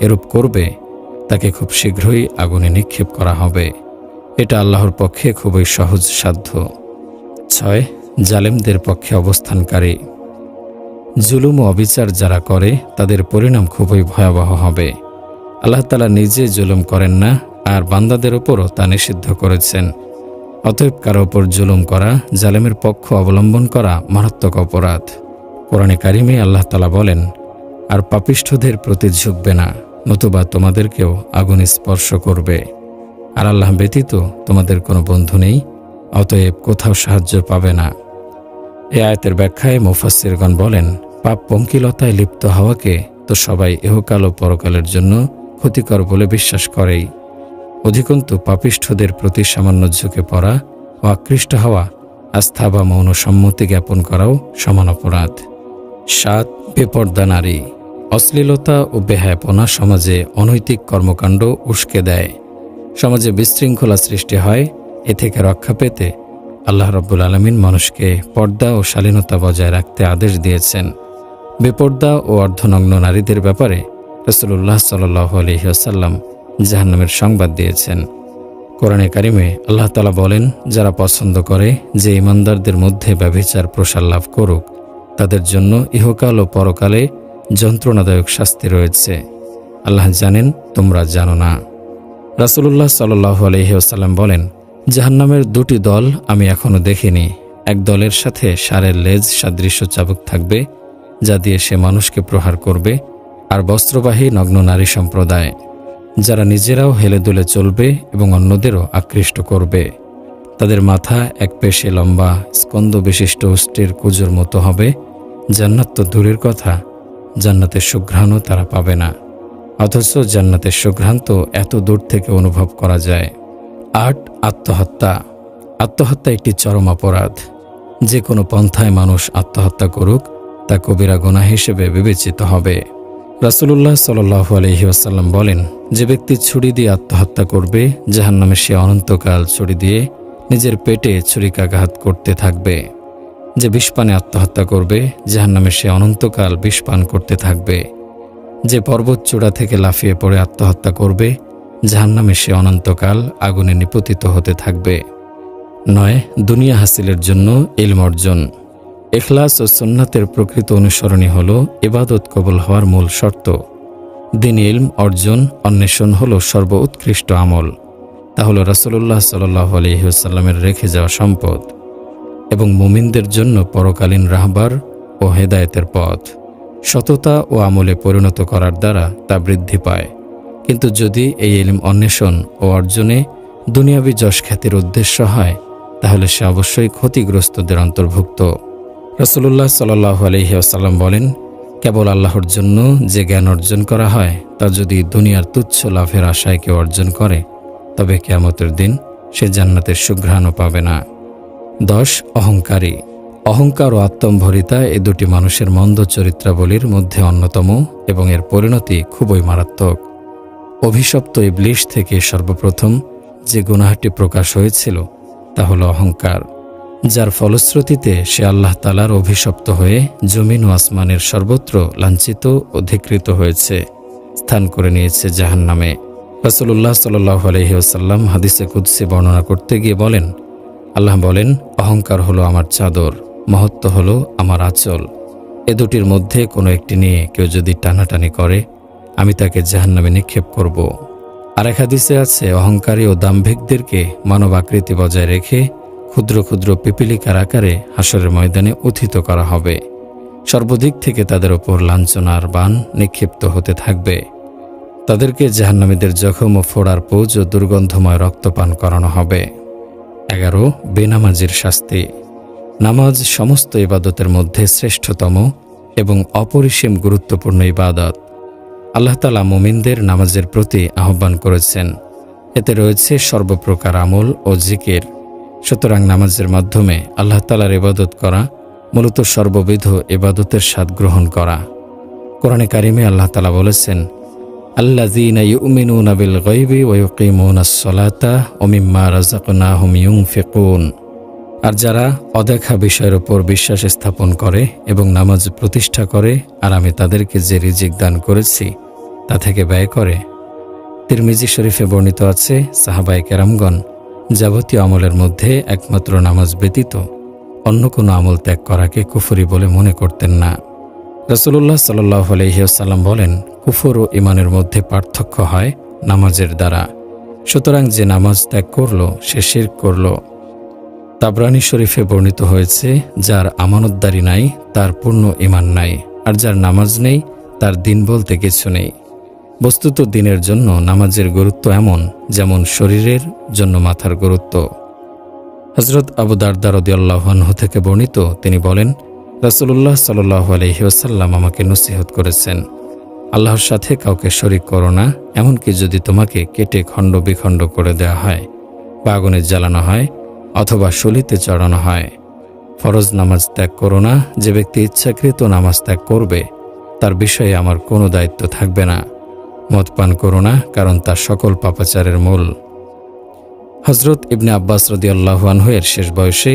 এরূপ করবে তাকে খুব শীঘ্রই আগুনে নিক্ষেপ করা হবে। এটা আল্লাহর পক্ষে খুবই সহজ সাধ্য। 6. জালেমদের পক্ষে অবস্থানকারী। জুলুম ও অবিচার যারা করে তাদের পরিণাম খুবই ভয়াবহ হবে। আল্লাহ তাআলা নিজে জুলুম করেন না, আর বান্দাদের উপরও তা নিষিদ্ধ করেছেন। অতএব কারো ওপর জুলুম করা, জালেমের পক্ষ অবলম্বন করা মারাত্মক অপরাধ। কোরআনে কারিমে আল্লাহ তাআলা বলেন, আর পাপিষ্ঠদের প্রতি ঝুঁকবে না, নতুবা তোমাদেরকেও আগুন স্পর্শ করবে। আর আল্লাহ ব্যতীত তোমাদের কোনো বন্ধু নেই, অতএব কোথাও সাহায্য পাবে না। এই আয়াতের ব্যাখ্যায় মুফাসসিরগণ বলেন, পাপ পঙ্কিলতায় লিপ্ত হওয়াকে তো সবাই ইহকাল ও পরকালের জন্য ক্ষতিকর বলে বিশ্বাস করেই। অধিকন্তু পাপিষ্ঠদের প্রতি সামান্য ঝুঁকে পড়া ও আকৃষ্ট হওয়া, আস্থা বা মৌন সম্মতি জ্ঞাপন করাও সমান অপরাধ। 7. বেপর্দা নারী। অশ্লীলতা ও বেহায়াপনা সমাজে অনৈতিক কর্মকাণ্ড উস্কে দেয়। সমাজে বিশৃঙ্খলা সৃষ্টি হয়। এ থেকে রক্ষা পেতে আল্লাহ রাব্বুল আলামিন মানুষকে পর্দা ও শালীনতা বজায় রাখতে আদেশ দিয়েছেন। বেপর্দা ও অর্ধনগ্ন নারীদের ব্যাপারে রাসূলুল্লাহ সাল্লাল্লাহু আলাইহি ওয়াসাল্লাম জাহান্নামের সংবাদ দিয়েছেন। কোরআনে কারিমে আল্লাহ তাআলা বলেন, যারা পছন্দ করে যে ঈমানদারদের মধ্যে ব্যভিচার প্রসার লাভ করুক, তাদের জন্য ইহকাল ও পরকালে যন্ত্রণাদায়ক শাস্তি রয়েছে। আল্লাহ জানেন, তোমরা জানো না। রাসূলুল্লাহ সাল্লাল্লাহু আলাইহি ওয়াসাল্লাম বলেন, জাহান্নামের 2টি দল আমি এখনো দেখিনি। এক দলের সাথে ষাঁড়ের লেজ সাদৃশ্য চাবুক থাকবে, যা দিয়ে সে মানুষকে প্রহার করবে। আর বস্ত্রবাহী নগ্ন নারী সম্প্রদায়, যারা নিজেরাও হেলে দুলে চলবে এবং অন্যদেরও আকৃষ্ট করবে। তাদের মাথা এক পেশে লম্বা স্কন্দ বিশিষ্ট উষ্ট্রের কুজোর মতো হবে। জান্নাত তো দূরের কথা, জান্নাতের সুঘ্রাণও তারা পাবে না, অথচ জান্নাতের সুঘ্রাণ তো এত দূর থেকে অনুভব করা যায়। 8. আত্মহত্যা। আত্মহত্যা একটি চরম অপরাধ। যে কোনো পন্থায় মানুষ আত্মহত্যা করুক তা কবিরা গুনাহ হিসেবে বিবেচিত হবে। রাসূলুল্লাহ সাল্লাল্লাহু আলাইহি ওয়াসাল্লাম বলেন, যে ব্যক্তি ছুরি দিয়ে আত্মহত্যা করবে, জাহান্নামে সে অনন্তকাল ছুরি দিয়ে নিজের পেটে ছুরিকাঘাত করতে থাকবে। যে বিষপানে আত্মহত্যা করবে, জাহান্নামে সে অনন্তকাল বিষপান করতে থাকবে। যে পর্বত চূড়া থেকে লাফিয়ে পড়ে আত্মহত্যা করবে, জাহান্নামে সে অনন্তকাল আগুনে নিপতিত হতে থাকবে। 9. দুনিয়া হাসিলের জন্য ইলম অর্জন। ইখলাস ও সুন্নাতের প্রকৃত অনুসরণই হল ইবাদত কবুল হওয়ার মূল শর্ত। দ্বীন ইলম অর্জন অন্বেষণ হল সর্বোৎকৃষ্ট আমল। তা হল রাসূলুল্লাহ সাল্লাল্লাহু আলাইহি ওয়াসাল্লামের রেখে যাওয়া সম্পদ এবং মুমিনদের জন্য পরকালীন রাহবার ও হেদায়েতের পথ। সততা ও আমলে পরিণত করার দ্বারা তা বৃদ্ধি পায়। কিন্তু যদি এই ইলম অন্বেষণ ও অর্জনে দুনিয়াবী যশ খ্যাতির উদ্দেশ্য হয়, তাহলে সে অবশ্যই ক্ষতিগ্রস্তদের অন্তর্ভুক্ত। রাসূলুল্লাহ সাল্লাল্লাহু আলাইহি ওয়াসাল্লাম বলেন, কেবল আল্লাহর জন্য যে জ্ঞান অর্জন করা হয়, তা যদি দুনিয়ার তুচ্ছ লাভের আশায় কেউ অর্জন করে, তবে কিয়ামতের দিন সে জান্নাতের সুঘ্রাণও পাবে না। 10. অহংকারী। অহংকার ও আত্মম্ভরিতা এ দুটি মানুষের মন্দ চরিত্রাবলীর মধ্যে অন্যতম এবং এর পরিণতি খুবই মারাত্মক। অভিশপ্ত ইবলিশ থেকে সর্বপ্রথম যে গুনাহটি প্রকাশ হয়েছিল তা হল অহংকার, যার ফলশ্রুতিতে সে আল্লাহ তাআলার অভিশপ্ত হয়ে জমিন ও আসমানের সর্বত্র লাঞ্ছিত ও ধিক্কৃত হয়েছে, স্থান করে নিয়েছে জাহান্নামে। রাসূলুল্লাহ সাল্লাল্লাহু আলাইহি ওয়াসাল্লাম হাদিসে কুদসি বর্ণনা করতে গিয়ে বলেন, আল্লাহ বলেন, অহংকার হলো আমার চাদর, মহত্ব হলো আমার আঁচল। এ দুটির মধ্যে কোনো একটি নিয়ে কেউ যদি টানাটানি করে, আমি তাকে জাহান্নামে নিক্ষেপ করব। আর এক হাদিসে আছে, অহংকারী ও দাম্ভিকদেরকে মানব আকৃতি বজায় রেখে ক্ষুদ্র ক্ষুদ্র পিপীলিকার আকারে হাসরের ময়দানে উত্থিত করা হবে। সর্বদিক থেকে তাদের ওপর লাঞ্ছনার বাণ নিক্ষিপ্ত হতে থাকবে। তাদেরকে জাহান্নামীদের জখম ও ফোড়ার পৌঁজ ও দুর্গন্ধময় রক্তপান করানো হবে। 11. বেনামাজির শাস্তি। নামাজ সমস্ত ইবাদতের মধ্যে শ্রেষ্ঠতম এবং অপরিসীম গুরুত্বপূর্ণ ইবাদত। আল্লাহ তাআলা মুমিনদের নামাজের প্রতি আহ্বান করেছেন। এতে রয়েছে সর্বপ্রকার আমল ও জিকির। সুতরাং নামাজের মাধ্যমে আল্লাহ তাআলার ইবাদত করা মূলত সর্ববিধ ইবাদতের স্বাদ গ্রহণ করা। কোরআনে কারিমে আল্লাহ তাআলা বলেছেন, আল্লাযীনা ইউমিনুনা বিল গায়বি ওয়া ইউকিমুনাস সালাতা ওয়া মিম্মা রাযাকনাহুম ইউনফিকুন। আর যারা অদেখা বিষয়ের উপর বিশ্বাস স্থাপন করে এবং নামাজ প্রতিষ্ঠা করে, আর আমি তাদেরকে যে রিজিক দান করেছি তা থেকে ব্যয় করে। তিরমিজি শরীফে বর্ণিত আছে, সাহাবায়ে কেরামগণ যাবতীয় আমলের মধ্যে একমাত্র নামাজ ব্যতীত অন্য কোনো আমল ত্যাগ করাকে কুফরি বলে মনে করতেন না। রাসূলুল্লাহ সাল্লাল্লাহু আলাইহি ওয়াসাল্লাম বলেন, কুফর ও ঈমানের মধ্যে পার্থক্য হয় নামাজের দ্বারা। সুতরাং যে নামাজ ত্যাগ করল সে শিরক করল। তাবরানী শরীফে বর্ণিত হয়েছে, যার আমানতদারি নাই তার পূর্ণ ঈমান নাই, আর যার নামাজ নেই তার দিন বলতে কিছু নেই। বস্তুত দিনের জন্য নামাজের গুরুত্ব এমন যেমন শরীরের জন্য মাথার গুরুত্ব। হযরত আবু দারদা রাদিয়াল্লাহু আনহু থেকে বর্ণিত, তিনি বলেন, রাসূলুল্লাহ সাল্লাল্লাহু আলাইহি ওয়াসাল্লাম আমাকে নসিহত করেছেন, আল্লাহর সাথে কাউকে শরীক করো না, এমনকি যদি তোমাকে কেটে খণ্ড বিখণ্ড করে দেওয়া হয় বা আগুনে জ্বালানো হয় অথবা শলিতে চড়ানো হয়। ফরজ নামাজ ত্যাগ করো না। যে ব্যক্তি ইচ্ছাকৃত নামাজ ত্যাগ করবে তার বিষয়ে আমার কোনো দায়িত্ব থাকবে না। মদ পান করো না, কারণ তা সকল পাপাচারের মূল। হযরত ইবনে আব্বাস রাদিয়াল্লাহু আনহু এর শেষ বয়সে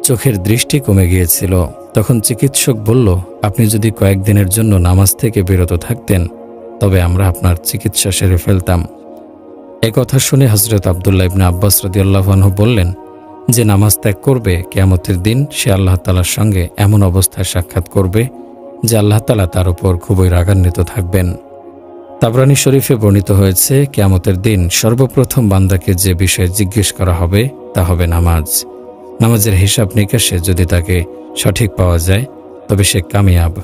চোখের দৃষ্টি কমে গিয়েছিল। তখন চিকিৎসক বলল, আপনি যদি কয়েকদিনের জন্য নামাজ থেকে বিরত থাকতেন তবে আমরা আপনার চিকিৎসা সেরে ফেলতাম। এ কথা শুনে হযরত আব্দুল্লাহ ইবনে আব্বাস রাদিয়াল্লাহু আনহু বললেন, যে নামাজ ত্যাগ করবে কিয়ামতের দিন সে আল্লাহ তাআলার সঙ্গে এমন অবস্থায় সাক্ষাৎ করবে যে আল্লাহ তাআলা তার উপর খুবই রাগান্বিত থাকবেন। তাবরানী শরীফে বর্ণিত হয়েছে, কিয়ামতের দিন সর্বপ্রথম বান্দাকে যে বিষয়ে জিজ্ঞেস করা হবে তা হবে নামাজ। নামাজের হিসাব নিকাশে যদি তাকে সঠিক পাওয়া যায় তবে সে কামিয়াব,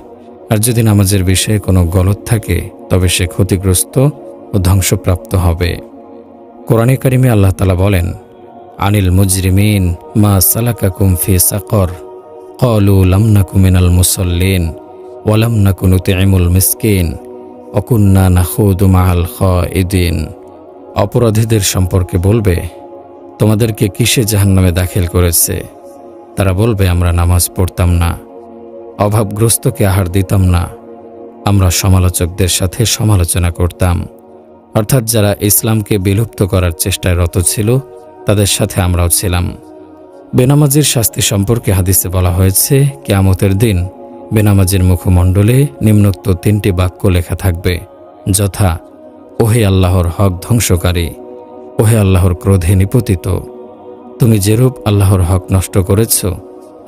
আর যদি নামাজের বিষয়ে কোনো গলত থাকে তবে সে ক্ষতিগ্রস্ত ও ধ্বংসপ্রাপ্ত হবে। কোরআনে কারিমে আল্লাহ তাআলা বলেন, আনিল মুজরিমিন মা সালাকাকুম ফি সাকর ক্বালু লাম নাকু মিনাল মুসাল্লিন ওয়া লাম নাকু নুতঈমুল মিসকিন ওয়া কুন্না নাখুদু মাআল খাইদিন। অপরাধীদের সম্পর্কে বলবে, তোমাদেরকে কিসে জাহান্নামে দাখিল করেছে? তারা বলবে, আমরা নামাজ পড়তাম না, অভাবগ্রস্তকে আহার দিতাম না, আমরা সমালোচকদের সাথে সমালোচনা করতাম। অর্থাৎ যারা ইসলামকে বিলুপ্ত করার চেষ্টায় রত ছিল তাদের সাথে আমরাও ছিলাম। বেনামাজির শাস্তি সম্পর্কে হাদিসে বলা হয়েছে, কিয়ামতের দিন বেনামাজির মুখমণ্ডলে নিম্নোক্ত 3টি বাক্য লেখা থাকবে, যথা, ওহে আল্লাহর হক ধ্বংসকারী, ওহে আল্লাহর ক্রোধে নিপতিত, তুমি যেরূপ আল্লাহর হক নষ্ট করেছ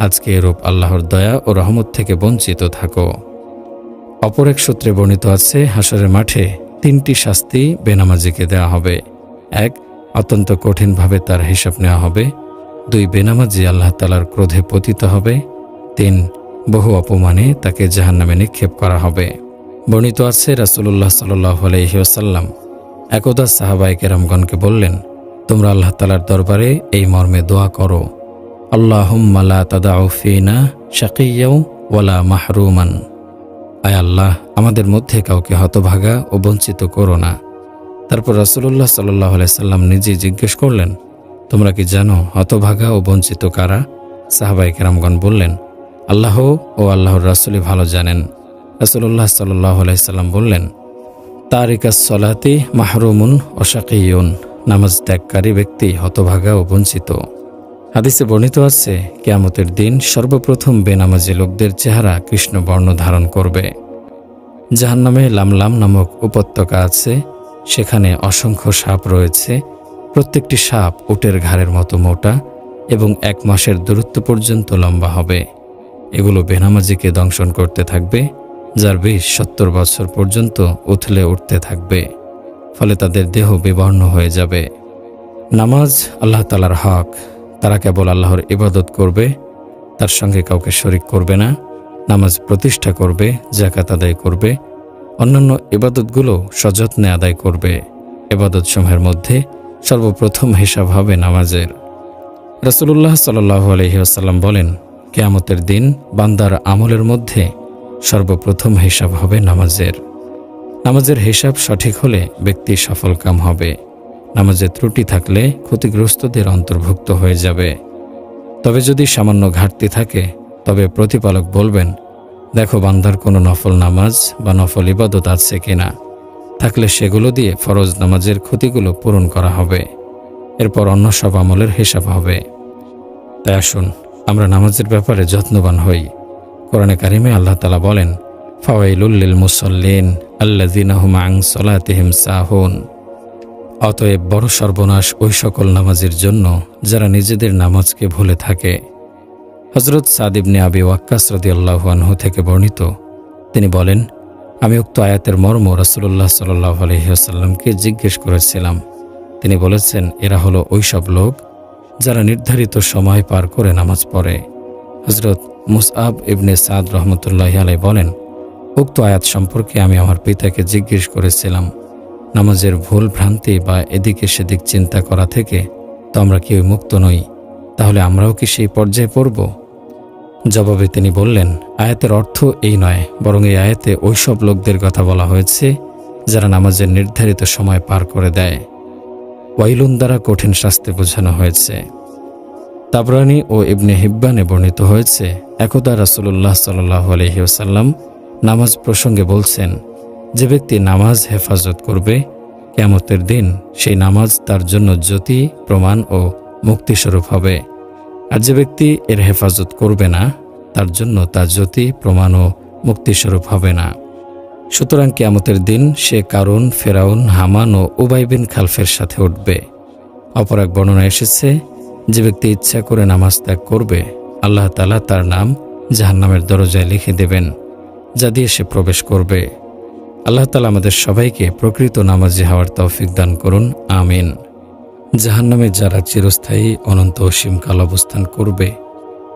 আজকে এরূপ আল্লাহর দয়া ও রহমত থেকে বঞ্চিত থাকো। অপর এক সূত্রে বর্ণিত আছে, হাসরের মাঠে 3টি শাস্তি বেনামাজিকে দেওয়া হবে। 1, অত্যন্ত কঠিনভাবে তার হিসাব নেওয়া হবে। 2, বেনামাজি আল্লাহ তাআলার ক্রোধে পতিত হবে। 3, বহু অপমানে তাকে জাহান্নামে নিক্ষেপ করা হবে। বর্ণিত আছে, রাসূলুল্লাহ সাল্লাল্লাহু আলাইহি ওয়াসাল্লাম একদা সাহাবায়ে কেরামগণকে বললেন, তোমরা আল্লাহ তাআলার দরবারে এই মর্মে দোয়া করো, আল্লাহুম্মা লা তাদাউ ফিনা শাকিয়্যাও ওয়ালা মাহরুমান। আয় আল্লাহ, আমাদের মধ্যে কাউকে হতভাগা ও বঞ্চিত করো না। তারপর রাসূলুল্লাহ সাল্লাল্লাহু আলাইহি সাল্লাম নিজেই জিজ্ঞেস করলেন, তোমরা কি জানো হতভাগা ও বঞ্চিত কারা? সাহাবায়ে কেরামগণ বললেন, আল্লাহ ও আল্লাহর রাসূলই ভালো জানেন। রাসূলুল্লাহ সাল্লাল্লাহু আলাইহি সাল্লাম বললেন, তারিকাস সলাতি মাহরুমুন ও শাকিয়ুন, নামাজ ত্যাগকারী ব্যক্তি হতভাগা ও বঞ্চিত। হাদিসে বর্ণিত আছে, কিয়ামতের দিন সর্বপ্রথম বেনামাজি লোকদের চেহারা কৃষ্ণ বর্ণ ধারণ করবে। জাহান্নামে লামলাম নামক উপত্যকা আছে, সেখানে অসংখ্য সাপ রয়েছে। প্রত্যেকটি সাপ উটের ঘাড়ের মতো মোটা এবং 1 মাসের দূরত্ব পর্যন্ত লম্বা হবে। এগুলো বেনামাজিকে দংশন করতে থাকবে, যার বিষ 70 বছর পর্যন্ত উথলে উঠতে থাকবে। ফলে তাদের দেহ বিবর্ণ হয়ে যাবে। নামাজ আল্লাহ তাআলার হক, তারা কেবল আল্লাহর ইবাদত করবে, তার সঙ্গে কাউকে শরিক করবে না। নামাজ প্রতিষ্ঠা করবে, যাকাত আদায় করবে, অন্যান্য ইবাদতগুলো সযত্নে আদায় করবে। ইবাদতসমূহের মধ্যে সর্বপ্রথম হিসাব হবে নামাজের। রাসূলুল্লাহ সাল্লাল্লাহু আলাইহি ওয়াসাল্লাম বলেন, কিয়ামতের দিন বান্দার আমলের মধ্যে সর্বপ্রথম হিসাব হবে নামাজের। নামাজের হিসাব সঠিক হলে ব্যক্তি সফলকাম হবে। নামাজে ত্রুটি থাকলে ক্ষতিগ্রস্তদের অন্তর্ভুক্ত হয়ে যাবে। তবে যদি সামান্য ঘাটতি থাকে, তবে প্রতিপালক বলবেন, দেখো বান্দার কোনো নফল নামাজ বা নফল ইবাদত আছে কিনা, থাকলে সেগুলো দিয়ে ফরজ নামাজের ক্ষতিগুলো পূরণ করা হবে। এরপর অন্য সব আমলের হিসাব হবে। তাই আসুন আমরা নামাজের ব্যাপারে যত্নবান হই। কোরআনে কারিমে আল্লাহ তাআলা বলেন, ফাওয়াইলুল লিল মুসাল্লিন আল্লাযিনা হুম আন সালাতিহিম সাহুন। অতএব বড় সর্বনাশ ওই সকল নামাজের জন্য যারা নিজেদের নামাজকে ভুলে থাকে। হযরত সাদ ইবনে আবি ওয়াক্কাস রাদিয়াল্লাহু আনহু থেকে বর্ণিত, তিনি বলেন, আমি উক্ত আয়াতের মর্ম রাসূলুল্লাহ সাল্লাল্লাহু আলাইহি ওয়াসাল্লামকে জিজ্ঞেস করেছিলাম। তিনি বলেছেন, এরা হলো ওই সব লোক যারা নির্ধারিত সময় পার করে নামাজ পড়ে। হযরত মুসআব ইবনে সাদ রাহমাতুল্লাহি আলাইহি বলেন, উক্ত আয়াত সম্পর্কে আমি আমার পিতাকে জিজ্ঞেস করেছিলাম, নামাজের ভুল ভ্রান্তি বা এদিকে সেদিক চিন্তা করা থেকে তো আমরা কেউ মুক্ত নই, তাহলে আমরাও কি সেই পর্যায়ে পড়ব? জবাবে তিনি বললেন, আয়াতের অর্থ এই নয়, বরং এই আয়াতে ওই সব লোকদের কথা বলা হয়েছে যারা নামাজের নির্ধারিত সময় পার করে দেয়। ওয়াইলুন দ্বারা কঠিন শাস্তি বোঝানো হয়েছে। তাবরানী ও ইবনে হিব্বানে বর্ণিত হয়েছে, একদা রাসূলুল্লাহ সাল্লাল্লাহু আলাইহি ওয়াসাল্লাম নামাজ প্রসঙ্গে বলছেন, যে ব্যক্তি নামাজ হেফাজত করবে, কিয়ামতের দিন সেই নামাজ তার জন্য জ্যোতি, প্রমাণ ও মুক্তিস্বরূপ হবে। আর যে ব্যক্তি এর হেফাজত করবে না, তার জন্য তা জ্যোতি, প্রমাণ ও মুক্তিস্বরূপ হবে না। সুতরাং কিয়ামতের দিন সে কারুন, ফেরাউন, হামান ও উবাই বিন খালফের সাথে উঠবে। অপর এক বর্ণনা এসেছে, যে ব্যক্তি ইচ্ছা করে নামাজ ত্যাগ করবে, আল্লাহ তাআলা তার নাম জাহান্নামের দরজায় লিখে দেবেন, যা দিয়ে সে প্রবেশ করবে। আল্লাহ তাআলা আমাদের সবাইকে প্রকৃত নামাজি হওয়ার তৌফিক দান করুন, আমিন। জাহান্নামে যারা চিরস্থায়ী অনন্ত অসীমকাল অবস্থান করবে,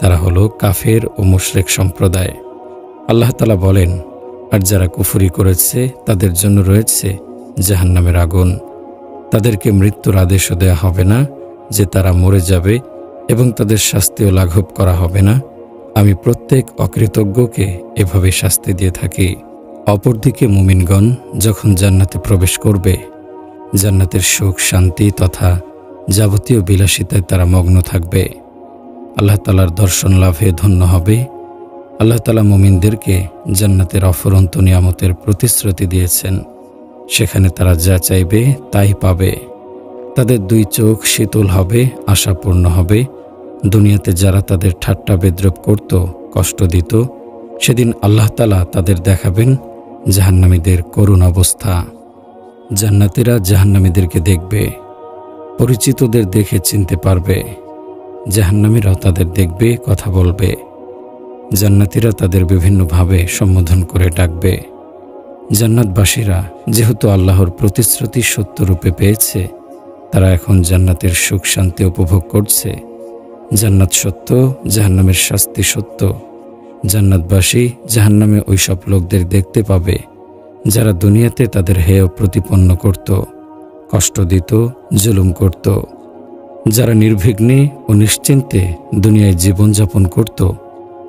তারা হলো কাফের ও মুশরিক সম্প্রদায়। আল্লাহ তাআলা বলেন, আর যারা কুফরি করেছে তাদের জন্য রয়েছে জাহান্নামের আগুন। তাদেরকে মৃত্যুর আদেশও দেয়া হবে না যে তারা মরে যাবে, এবং তাদের শাস্তিও লাঘব করা হবে না। আমি প্রত্যেক অকৃতজ্ঞকে এভাবে শাস্তি দিয়ে থাকি। অপরদিকে মুমিনগণ যখন জান্নাতে প্রবেশ করবে, জান্নাতের সুখ, শান্তি তথা যাবতীয় বিলাসিতায় তারা মগ্ন থাকবে। আল্লাহ তাআলার দর্শন লাভে ধন্য হবে। আল্লাহ তাআলা মুমিনদেরকে জান্নাতের অফুরন্ত নিয়ামতের প্রতিশ্রুতি দিয়েছেন। সেখানে তারা যা চাইবে তাই পাবে। তাদের 2 চোখ শীতল হবে, আশাপূর্ণ হবে। দুনিয়াতে যারা তাদের ঠাট্টা বিদ্রূপ করত, কষ্ট দিত, সেদিন আল্লাহ তাআলা তাদের দেখাবেন জাহান্নামীদের করুণ অবস্থা। জান্নাতীরা জাহান্নামীদেরকে দেখবে, পরিচিতদের দেখে চিনতে পারবে। জাহান্নামীরাও তাদের দেখবে, কথা বলবে। জান্নাতীরা তাদের বিভিন্নভাবে সম্বোধন করে ডাকবে। জান্নাতবাসীরা যেহেতু আল্লাহর প্রতিশ্রুতি সত্যরূপে পেয়েছে, তারা এখন জান্নাতের সুখ শান্তি উপভোগ করছে। জান্নাত সত্য, জাহান্নামের শাস্তি সত্য। জান্নাতবাসী জাহান্নামে ওইসব লোকদের দেখতে পাবে যারা দুনিয়াতে তাদের হেয় প্রতিপন্ন করত, কষ্ট দিত, জুলুম করত, যারা নির্বিঘ্নে ও নিশ্চিন্তে দুনিয়ায় জীবনযাপন করত,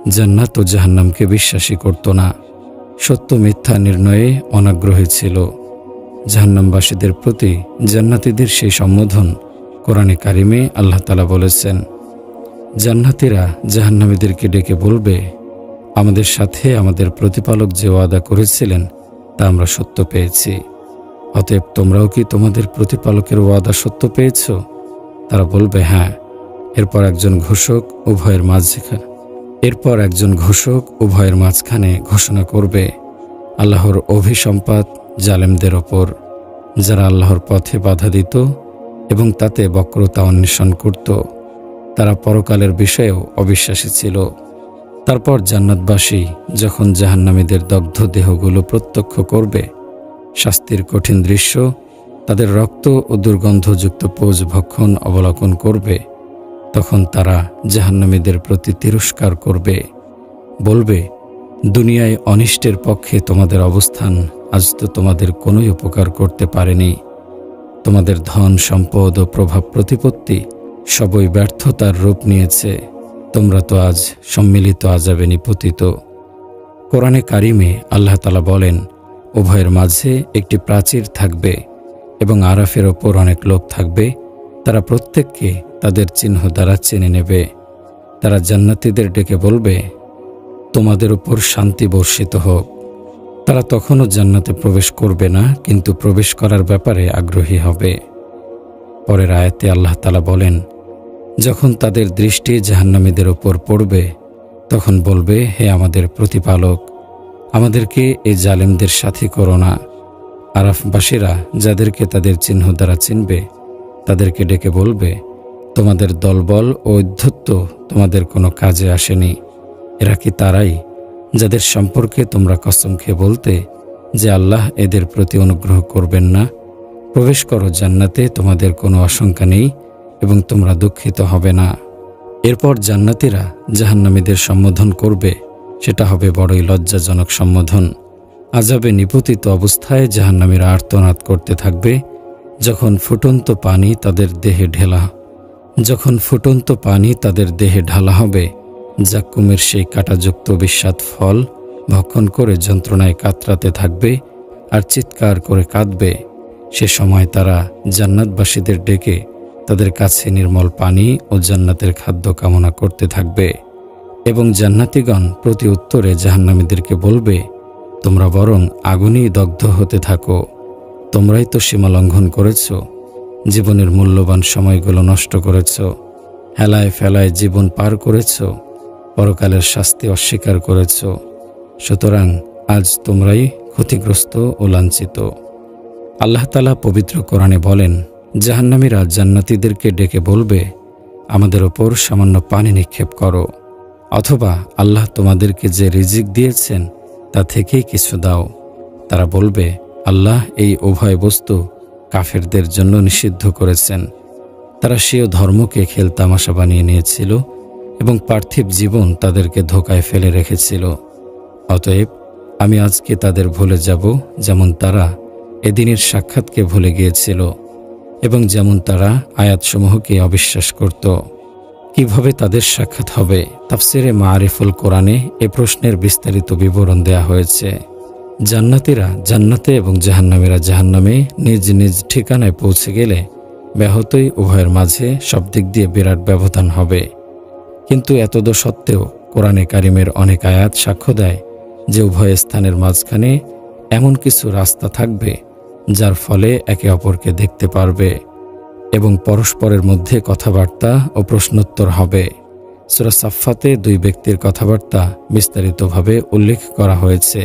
জান্নাত ও জাহান্নামকে বিশ্বাসী করত না, সত্য মিথ্যা নির্ণয়ে অনাগ্রহী ছিল। জাহান্নামবাসীদের প্রতি জান্নাতীদের সেই সম্বোধন কোরআনে কারিমে আল্লাহ তাআলা বলেছেন। জান্নাতীরা জাহান্নামীদেরকে ডেকে বলবে, আমাদের সাথে আমাদের প্রতিপালক যে ওয়াদা করেছিলেন তা আমরা সত্য পেয়েছি। অতএব তোমরাও কি তোমাদের প্রতিপালকের ওয়াদা সত্য পেয়েছ? তারা বলবে, হ্যাঁ। এরপর একজন ঘোষক উভয়ের মাঝখানে ঘোষণা করবে, আল্লাহর অভিসম্পাত জালেমদের ওপর, যারা আল্লাহর পথে বাধা দিত এবং তাতে বক্রতা অন্বেষণ করত। তারা পরকালের বিষয়েও অবিশ্বাসী ছিল। তারপর জান্নাতবাসী যখন জাহান্নামীদের দগ্ধ দেহগুলো প্রত্যক্ষ করবে, শাস্তির কঠিন দৃশ্য, তাদের রক্ত ও দুর্গন্ধযুক্ত পোজ ভক্ষণ অবলোকন করবে, তখন তারা জাহান্নামীদের প্রতি তিরস্কার করবে, বলবে, দুনিয়ায় অনিষ্টের পক্ষে তোমাদের অবস্থান আজ তো তোমাদের কোনোই উপকার করতে পারেনি। তোমাদের ধন সম্পদ ও প্রভাব প্রতিপত্তি সবই ব্যর্থতার রূপ নিয়েছে। তোমরা তো আজ সম্মিলিত আযাবে নিপতিত। কোরআনে কারিমে আল্লাহ তাআলা বলেন, উভয়ের মাঝে একটি প্রাচীর থাকবে এবং আরাফের ওপর অনেক লোক থাকবে, তারা প্রত্যেককে তাদের চিহ্ন দ্বারা চিনে নেবে। তারা জান্নাতীদের ডেকে বলবে, তোমাদের উপর শান্তি বর্ষিত হোক। তারা তখনও জান্নাতে প্রবেশ করবে না, কিন্তু প্রবেশ করার ব্যাপারে আগ্রহী হবে। পরের আয়াতে আল্লাহ তাআলা বলেন, যখন তাদের দৃষ্টি জাহান্নামীদের উপর পড়বে, তখন বলবে, হে আমাদের প্রতিপালক, আমাদেরকে এই জালেমদের সাথী করো না। আরাফবাসীরা যাদেরকে তাদের চিহ্ন দ্বারা চিনবে, তাদেরকে ডেকে বলবে, তোমাদের দলবল ও ঔদ্ধত্য তোমাদের কোনো কাজে আসেনি। এরা কি তারাই যাদের সম্পর্কে তোমরা কসম খেয়ে বলতে যে আল্লাহ এদের প্রতি অনুগ্রহ করবেন না? প্রবেশ করো জান্নাতে, তোমাদের কোনো আশঙ্কা নেই এবং তোমরা দুঃখিত হবে না। এরপর জান্নাতীরা জাহান্নামীদের সম্বোধন করবে, সেটা হবে বড়ই লজ্জাজনক সম্বোধন। আযাবে নিপতিত অবস্থায় জাহান্নামীরা আর্তনাদ করতে থাকবে, যখন ফুটন্ত পানি তাদের দেহে ঢালা হবে, জাক্কুমের সেই কাঁটাযুক্ত বিস্বাদ ফল ভক্ষণ করে যন্ত্রণায় কাতরাতে থাকবে আর চিৎকার করে কাঁদবে। সে সময় তারা জান্নাতবাসীদের ডেকে তাদের কাছে নির্মল পানি ও জান্নাতের খাদ্য কামনা করতে থাকবে এবং জান্নাতীগণ প্রতি উত্তরে জাহান্নামীদেরকে বলবে, তোমরা বরং আগুনেই দগ্ধ হতে থাকো। তোমরাই তো সীমা লঙ্ঘন করেছ, জীবনের মূল্যবান সময়গুলো নষ্ট করেছ, হেলায় ফেলায় জীবন পার করেছ, পরকালের শাস্তি অস্বীকার করেছ। সুতরাং আজ তোমরাই ক্ষতিগ্রস্ত ও লাঞ্ছিত। আল্লাহ তাআলা পবিত্র কোরআনে বলেন, জাহান্নামীরা জান্নাতীদেরকে ডেকে বলবে, আমাদের ওপর সামান্য পানি নিক্ষেপ করো, অথবা আল্লাহ তোমাদেরকে যে রিজিক দিয়েছেন তা থেকেই কিছু দাও। তারা বলবে, আল্লাহ এই উভয় বস্তু কাফেরদের জন্য নিষিদ্ধ করেছেন। তারা স্বীয় ধর্মকে খেলতামাশা বানিয়ে নিয়েছিল এবং পার্থিব জীবন তাদেরকে ধোঁকায় ফেলে রেখেছিল। অতএব আমি আজকে তাদের ভুলে যাব, যেমন তারা এদিনের সাক্ষাৎকে ভুলে গিয়েছিল এবং যেমন তারা আয়াতসমূহকে অবিশ্বাস করত। কিভাবে তাদের সাক্ষাৎ হবে? তাফসিরে মাআরিফুল কোরআনে এ প্রশ্নের বিস্তারিত বিবরণ দেয়া হয়েছে। জান্নাতীরা জান্নাতে এবং জাহান্নামীরা জাহান্নামে নিজ নিজ ঠিকানায় পৌঁছে গেলে ব্যাহতই উভয়ের মাঝে সব দিক দিয়ে বিরাট ব্যবধান হবে। কিন্তু এতদ সত্ত্বেও কোরআনে কারিমের অনেক আয়াত সাক্ষ্য দেয় যে উভয় স্থানের মাঝখানে এমন কিছু রাস্তা থাকবে যার ফলে একে অপরকে দেখতে পারবে এবং পরস্পরের মধ্যে কথাবার্তা ও প্রশ্নোত্তর হবে। সূরা সাফফাতে দুই ব্যক্তির কথাবার্তা বিস্তারিতভাবে উল্লেখ করা হয়েছে।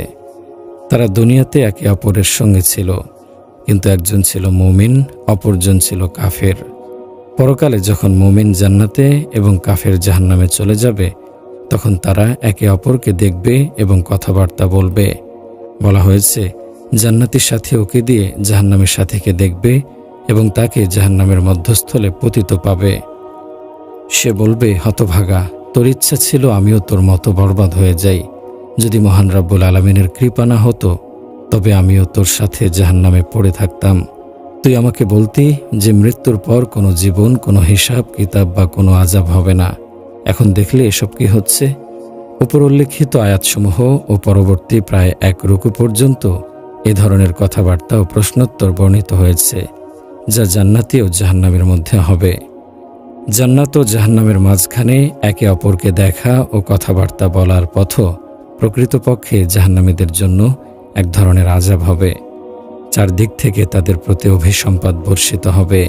তারা দুনিয়াতে একে অপরের সঙ্গে ছিল, কিন্তু একজন ছিল মুমিন, অপরজন ছিল কাফের। পরকালে যখন মুমিন জান্নাতে এবং কাফের জাহান্নামে চলে যাবে, তখন তারা একে অপরকে দেখবে এবং কথাবার্তা বলবে। বলা হয়েছে, জান্নাতীর সাথে ওকে দিয়ে জাহান্নামের সাথীকে দেখবে এবং তাকে জাহান্নামের মধ্যস্থলে পতিত পাবে। সে বলবে, হতভাগা, তোর ইচ্ছা ছিল আমিও তোর মতো বরবাদ হয়ে যাই। যদি মহান রব্বুল আলামিনের কৃপা না হতো, তবে আমিও তোর সাথে জাহান্নামে পড়ে থাকতাম। তুই আমাকে বলতি যে মৃত্যুর পর কোনো জীবন, কোনো হিসাব কিতাব বা কোনো আযাব হবে না। এখন দেখলে এসব কি হচ্ছে? উপর উল্লেখিত আয়াতসমূহ ও পরবর্তী প্রায় 1 রুকু পর্যন্ত এ ধরনের কথাবার্তা ও প্রশ্নোত্তর বর্ণিত হয়েছে, যা জান্নাতি ও জাহান্নামের মধ্যে হবে। জান্নাত ও জাহান্নামের মাঝখানে একে অপরকে দেখা ও কথাবার্তা বলার পথ প্রকৃতপক্ষে জাহান্নামীদের জন্য এক ধরনের আযাব হবে। চারদিক থেকে তাদের প্রতি অভিসম্পাদ বর্ষিত হবে।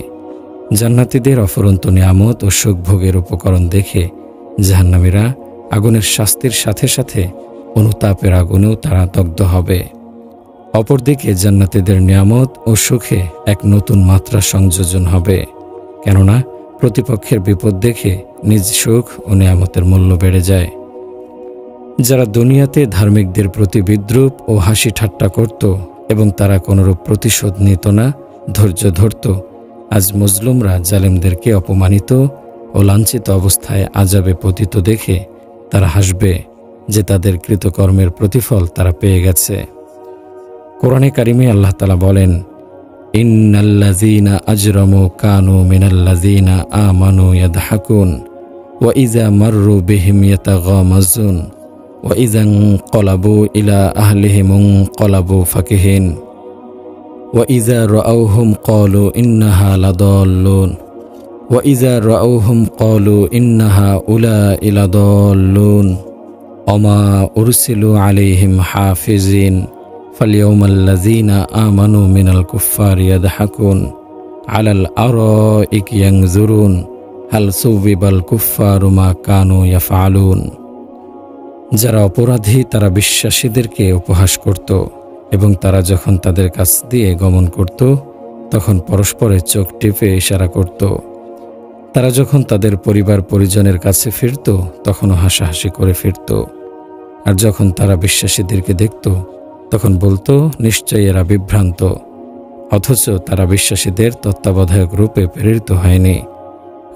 জান্নাতীদের অফুরন্ত নিয়ামত ও সুখভোগের উপকরণ দেখে জাহান্নামীরা আগুনের শাস্তির সাথে সাথে অনুতাপের আগুনেও তারা দগ্ধ হবে। অপরদিকে জান্নাতীদের নিয়ামত ও সুখে এক নতুন মাত্রা সংযোজন হবে, কেননা প্রতিপক্ষের বিপদ দেখে নিজ সুখ ও নিয়ামতের মূল্য বেড়ে যায়। যারা দুনিয়াতে ধার্মিকদের প্রতি বিদ্রূপ ও হাসি ঠাট্টা করত এবং তারা কোনরূপ প্রতিশোধ নিত না, ধৈর্য ধরত, আজ মজলুমরা জালেমদেরকে অপমানিত ও লাঞ্ছিত অবস্থায় আযাবে পতিত দেখে তারা হাসবে যে তাদের কৃতকর্মের প্রতিফল তারা পেয়ে গেছে। কোরআনে কারিমে আল্লাহ তাআলা বলেন, ইন্নাল্লাযীনা আজরামু কানু মিনাল্লাযীনা আমানু ইয়াদহাকুন ওয়া ইযা মাররু বিহিম ইয়াতাগামাজুন ওয়া ইযা ইনকালাবু ইলা আহলিহিম ইনকালাবু ফাকিহিন ওয়া ইযা রাআউহুম ক্বালু ইন্নাহা লাদাল্লুন ওয়া ইযা রাআউহুম ক্বালু ইন্নাহা উলাইকা লাদাল্লুন ওমা উরসিলু আলাইহিম হাফিজিন ফালইয়াউমাল্লাযীনা আমানু মিনাল কুফফারি ইয়াদহাকুন আলাল আরাইকি ইয়ানজুরুন হাল সুবিবাল কুফফারু মা কানু ইয়াফআলুন। যারা অপরাধী তারা বিশ্বাসীদেরকে উপহাস করত এবং তারা যখন তাদের কাছ দিয়ে গমন করত তখন পরস্পরের চোখ টিপে ইশারা করত। তারা যখন তাদের পরিবার পরিজনের কাছে ফিরত তখনও হাসাহাসি করে ফিরত। আর যখন তারা বিশ্বাসীদেরকে দেখত তখন বলতো, নিশ্চয়ই এরা বিভ্রান্ত। অথচ তারা বিশ্বাসীদের তত্ত্বাবধায়ক রূপে প্রেরিত হয়নি।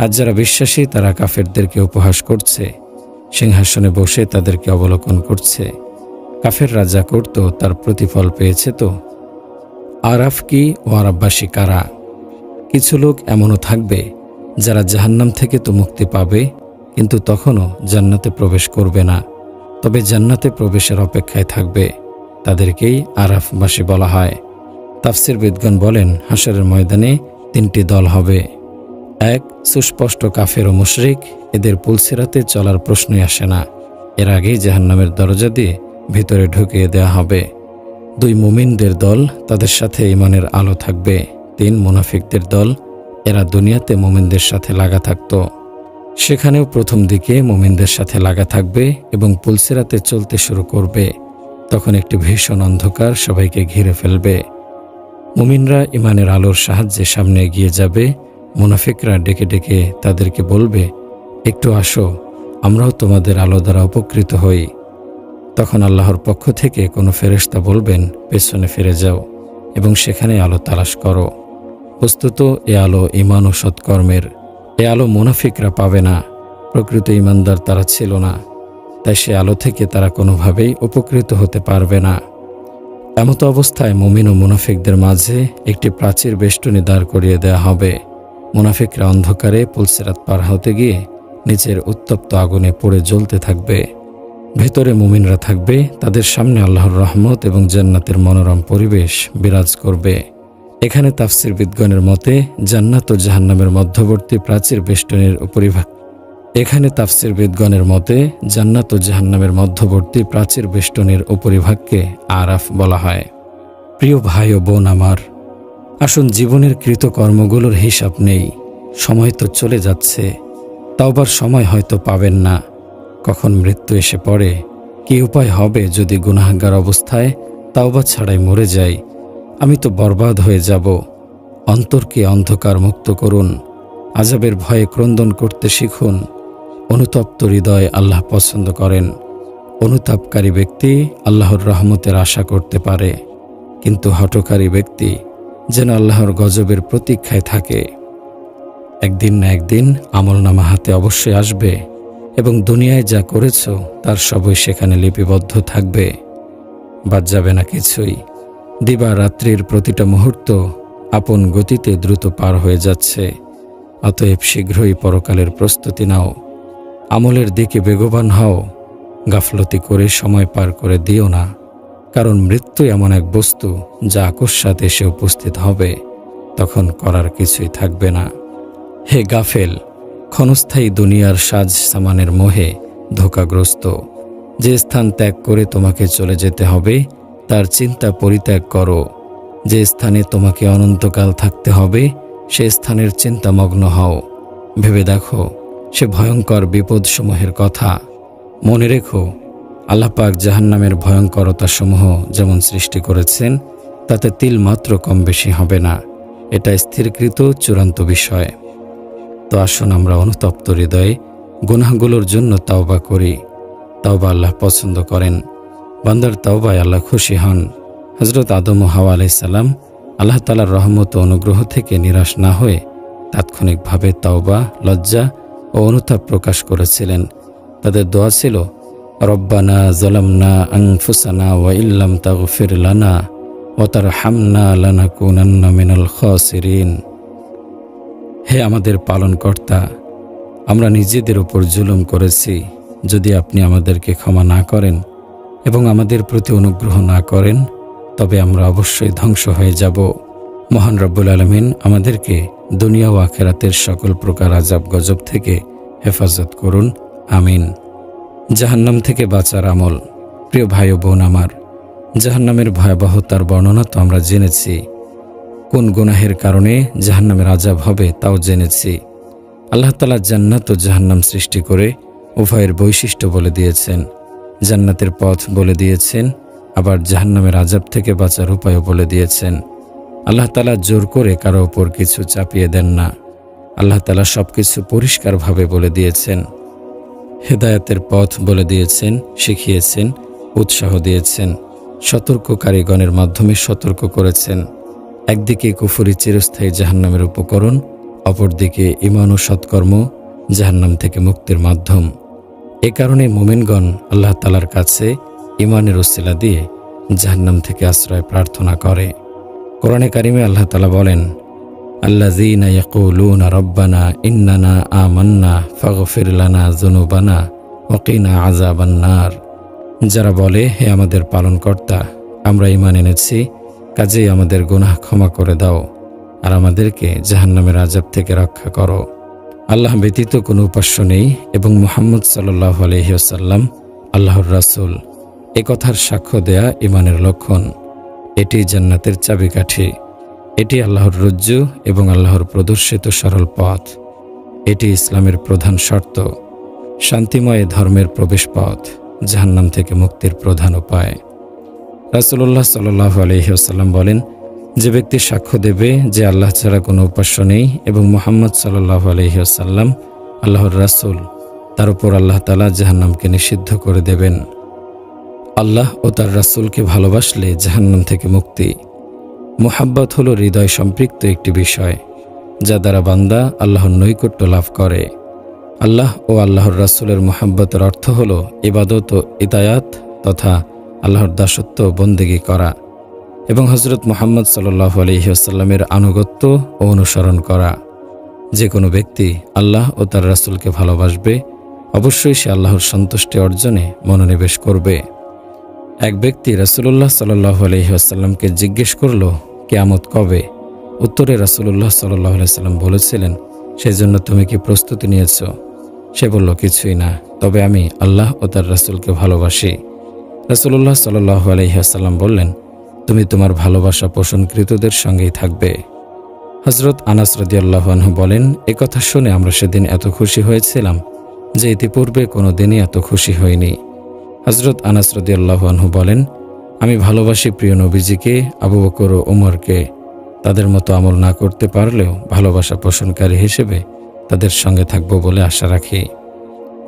আর যারা বিশ্বাসী তারা কাফেরদেরকে উপহাস করছে, সিংহাসনে বসে তাদেরকে অবলোকন করছে। কাফের রাজা করত তার প্রতিফল পেয়েছে তো। আরাফ কি ও আরববাসী কারা? কিছু লোক এমনও থাকবে যারা জাহান্নাম থেকে তো মুক্তি পাবে, কিন্তু তখনও জান্নাতে প্রবেশ করবে না, তবে জান্নাতে প্রবেশের অপেক্ষায় থাকবে। তাদেরকেই আরাফবাসী বলা হয়। তাফসীরবিদগণ বলেন, হাশরের ময়দানে 3টি দল হবে। 1, সুস্পষ্ট কাফের ও মুশরিক, এদের পুলসিরাতে চলার প্রশ্নই আসে না, এর আগেই জাহান্নামের দরজা দিয়ে ভিতরে ঢুকিয়ে দেওয়া হবে। 2, মুমিনদের দল, তাদের সাথে ঈমানের আলো থাকবে। 3, মুনাফিকদের দল, এরা দুনিয়াতে মুমিনদের সাথে লাগা থাকত, সেখানেও প্রথম দিকে মুমিনদের সাথে লাগা থাকবে এবং পুলসিরাতে চলতে শুরু করবে। তখন একটি ভীষণ অন্ধকার সবাইকে ঘিরে ফেলবে। মুমিনরা ঈমানের আলোর সাহায্যে সামনে এগিয়ে যাবে, মুনাফিকরা ডেকে ডেকে তাদেরকে বলবে, একটু আসো, আমরাও তোমাদের আলো দ্বারা উপকৃত হই। তখন আল্লাহর পক্ষ থেকে কোনো ফেরেশতা বলবেন, পেছনে ফিরে যাও এবং সেখানে আলো তালাশ করো। বস্তুত এ আলো ঈমান ও সৎকর্মের। এ আলো মুনাফিকরা পাবে না, প্রকৃত ঈমানদার তারা ছিল না, তাই সে আলো থেকে তারা কোনোভাবেই উপকৃত হতে পারবে না। এমতো অবস্থায় মুমিন ও মুনাফিকদের মাঝে একটি প্রাচীর বেষ্টনী দাঁড় করিয়ে দেওয়া হবে। মুনাফিকরা অন্ধকারে পুলসিরাত পার হতে গিয়ে নিচের উত্তপ্ত আগুনে পড়ে জ্বলতে থাকবে। ভেতরে মুমিনরা থাকবে, তাদের সামনে আল্লাহর রহমত এবং জান্নাতের মনোরম পরিবেশ বিরাজ করবে। এখানে তাফসীরবিদগণের মতে জান্নাত ও জাহান্নামের মধ্যবর্তী প্রাচীর বেষ্টনীর উপরিভাগ উপরিভাগকে আরাফ বলা হয়। প্রিয় ভাই ও বোন আমার, আসুন জীবনের কৃতকর্মগুলোর হিসাব নেই। সময় তো চলে যাচ্ছে, তাওবার সময় হয়তো পাবেন না। কখন মৃত্যু এসে পড়ে, কি উপায় হবে যদি গুনাহগার অবস্থায় তাওবা ছাড়াই মরে যাই? আমি তো বরবাদ হয়ে যাব। অন্তরকে অন্ধকার মুক্ত করুন, আযাবের ভয়ে ক্রন্দন করতে শিখুন। অনুতপ্ত হৃদয় আল্লাহ পছন্দ করেন। অনুতাপকারী ব্যক্তি আল্লাহর রহমতের আশা করতে পারে, কিন্তু হঠকারী ব্যক্তি যেন আল্লাহর গজবের প্রতীক্ষায় থাকে। একদিন না একদিন আমলনামা হাতে অবশ্যই আসবে এবং দুনিয়ায় যা করেছ তার সবই সেখানে লিপিবদ্ধ থাকবে, বাদ যাবে না কিছুই। দিবা রাত্রির প্রতিটা মুহূর্ত আপন গতিতে দ্রুত পার হয়ে যাচ্ছে। অতএব শীঘ্রই পরকালের প্রস্তুতি নাও। আমলের দিকে বেগবান হও। গাফলতি করে সময় পার করে দিও না, কারণ মৃত্যু এমন এক বস্তু যা আকস্মাৎ এসে উপস্থিত হবে, তখন করার কিছুই থাকবে না। হে গাফেল, ক্ষণস্থায়ী দুনিয়ার সাজ সামানের মোহে ধোঁকাগ্রস্ত। যে স্থান ত্যাগ করে তোমাকে চলে যেতে হবে তার চিন্তা পরিত্যাগ করো। যে স্থানে তোমাকে অনন্তকাল থাকতে হবে সে স্থানের চিন্তামগ্ন হও। ভেবে দেখো সে ভয়ঙ্কর বিপদসমূহের কথা। মনে রেখো, আল্লাহ পাক জাহান্নামের ভয়ঙ্করতাসমূহ যেমন সৃষ্টি করেছেন তাতে তিল মাত্র কম বেশি হবে না। এটা স্থিরকৃত চূড়ান্ত বিষয়। তো আসুন আমরা অনুতপ্ত হৃদয়ে গুনাহগুলোর জন্য তাওবা করি। তাওবা আল্লাহ পছন্দ করেন। বান্দার তাওবায় আল্লাহ খুশি হন। হযরত আদম ও হাওয়া আলাইহিস সালাম আল্লাহ তাআলার রহমত ও অনুগ্রহ থেকে নিরাশ না হয়ে তাৎক্ষণিকভাবে তাওবা, লজ্জা ও অনুতাপ প্রকাশ করেছিলেন। তাদের দোয়া ছিল, রব্বানা যালামনা আনফুসানা ওয়া ইল্লাম তাগফির লানা ওয়া তারহামনা লানাকুনান্না মিনাল খাসিরিন। হে আমাদের পালনকর্তা, আমরা নিজেদের উপর জুলুম করেছি। যদি আপনি আমাদেরকে ক্ষমা না করেন এবং আমাদের প্রতি অনুগ্রহ না করেন তবে আমরা অবশ্যই ধ্বংস হয়ে যাব। মহান রব্বুল আলামিন আমাদেরকে দুনিয়া ও আখিরাতের সকল প্রকার আযাব গজব থেকে হেফাজত করুন, আমিন। জাহান্নাম থেকে বাঁচার আমল। প্রিয় ভাই ও বোন আমার, জাহান্নামের ভয়াবহতার বর্ণনা তো আমরা জেনেছি। কোন গুনাহের কারণে জাহান্নামের আযাব হবে তাও জেনেছি। আল্লাহ তাআলা জান্নাত ও জাহান্নাম সৃষ্টি করে উভয়ের বৈশিষ্ট্য বলে দিয়েছেন। জান্নাতের পথ বলে দিয়েছেন, আবার জাহান্নামের আযাব থেকে বাঁচার উপায়ও বলে দিয়েছেন। আল্লাহ তাআলা জোর করে কারো ওপর কিছু চাপিয়ে দেন না। আল্লাহ তাআলা সবকিছু পরিষ্কারভাবে বলে দিয়েছেন। হেদায়েতের পথ বলে দিয়েছেন, শিখিয়েছেন, উৎসাহ দিয়েছেন। সতর্ককারীগণের মাধ্যমে সতর্ক করেছেন। একদিকে কুফরি চিরস্থায়ী জাহান্নামের উপকরণ, অপরদিকে ঈমান ও সৎকর্ম জাহান্নাম থেকে মুক্তির মাধ্যম। এ কারণে মুমিনগণ আল্লাহ তাআলার কাছে ঈমানের ওসিলা দিয়ে জাহান্নাম থেকে আশ্রয় প্রার্থনা করে। কোরআনে কারিমে আল্লাহ তাআলা বলেন, আল্লাযীনা ইয়াকুলুনা রব্বানা ইন্নানা আমান্না ফাগফির লানা যুনুবানা ওয়া কিনা আযাবান নার। যারা বলে, হে আমাদের পালনকর্তা, আমরা ঈমান এনেছি, কাজেই আমাদের গুনাহ ক্ষমা করে দাও আর আমাদেরকে জাহান্নামের আযাব থেকে রক্ষা করো। আল্লাহ ব্যতীত কোনো উপাস্য নেই এবং মুহাম্মদ সাল্লাল্লাহু আলাইহি ওয়াসাল্লাম আল্লাহর রাসূল, এ কথার সাক্ষ্য দেয়া ঈমানের লক্ষণ। এটি জান্নাতের চাবিকাঠি। এটি আল্লাহর রজ্জু এবং আল্লাহর প্রদর্শিত সরল পথ। এটি ইসলামের প্রধান শর্ত, শান্তিময় ধর্মের প্রবেশ পথ, জাহান্নাম থেকে মুক্তির প্রধান উপায়। রাসূলুল্লাহ সাল্লাল্লাহু আলাইহি ওয়াসাল্লাম বলেন, যে ব্যক্তি সাক্ষ্য দেবে যে আল্লাহ ছাড়া কোনো উপাস্য নেই এবং মুহাম্মদ সাল্লাল্লাহু আলাইহি ওয়াসাল্লাম আল্লাহর রাসূল, তার উপর আল্লাহ তাআলা জাহান্নামকে নিষিদ্ধ করে দেবেন। আল্লাহ ও তার রাসূলকে ভালোবাসলে জাহান্নাম থেকে মুক্তি। মুহাব্বত হলো হৃদয় সম্পৃক্ত একটি বিষয়, যা দ্বারা বান্দা আল্লাহর নৈকট্য লাভ করে। আল্লাহ ও আল্লাহর রাসূলের মুহাব্বতের অর্থ হলো ইবাদত ও ইতায়াত তথা আল্লাহর দাসত্ব ও বন্দেগী করা এবং হযরত মুহাম্মদ সাল্লাল্লাহু আলাইহি ওয়াসাল্লামের আনুগত্য ও অনুসরণ করা। যে কোনো ব্যক্তি আল্লাহ ও তার রাসূলকে ভালোবাসবে, অবশ্যই সে আল্লাহর সন্তুষ্টি অর্জনে মনোনিবেশ করবে। এক ব্যক্তি রাসূলুল্লাহ সাল্লাল্লাহু আলাইহি ওয়াসাল্লামকে জিজ্ঞেস করল, কিয়ামত কবে? উত্তরে রাসূলুল্লাহ সাল্লাল্লাহু আলাইহি ওয়াসাল্লাম বলেছিলেন, সেজন্য তুমি কি প্রস্তুতি নিয়েছ? সে বলল, কিছুই না, তবে আমি আল্লাহ ও তার রাসূলকে ভালোবাসি। রাসূলুল্লাহ সাল্লাল্লাহু আলাইহি ওয়াসাল্লাম বললেন, তুমি তোমার ভালোবাসা পোষণকৃতদের সঙ্গেই থাকবে। হযরত আনাস রাদিয়াল্লাহু আনহু বলেন, এ কথা শুনে আমরা সেদিন এত খুশি হয়েছিলাম যে ইতিপূর্বে কোনো দিনই এত খুশি হইনি। হযরত আনাস রাদিয়াল্লাহু আনহু বলেন, আমি ভালোবাসি প্রিয় নবীজিকে, আবু বকর ও ওমরকে। তাদের মতো আমল না করতে পারলেও ভালোবাসা পোষণকারী হিসেবে তাদের সঙ্গে থাকব বলে আশা রাখি।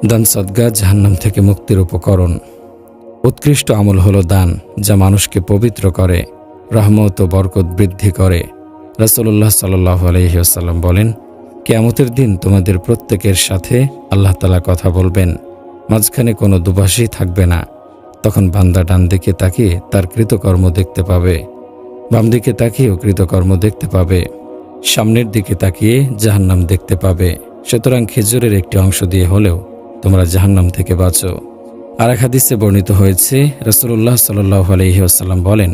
দান সদকা জাহান্নাম থেকে মুক্তির উপকরণ। উৎকৃষ্ট আমল হলো দান, যা মানুষকে পবিত্র করে, রহমত ও বরকত বৃদ্ধি করে। রাসূলুল্লাহ সাল্লাল্লাহু আলাইহি ওয়াসাল্লাম বলেন, কিয়ামতের দিন তোমাদের প্রত্যেকের সাথে আল্লাহ তাআলা কথা বলবেন, মাঝখানে কোনো দুভাষী থাকবে না। তখন বান্দা ডান দিকে তাকিয়ে তার কৃতকর্ম দেখতে পাবে, বাম দিকে তাকিয়েও কৃতকর্ম দেখতে পাবে, সামনের দিকে তাকিয়ে জাহান্নাম দেখতে পাবে। সুতরাং খেজুরের একটি অংশ দিয়ে হলেও তোমরা জাহান্নাম থেকে বাঁচো। আর এক হাদিসে বর্ণিত হয়েছে, রাসূলুল্লাহ সাল্লাল্লাহু আলাইহি ওয়াসাল্লাম বলেন,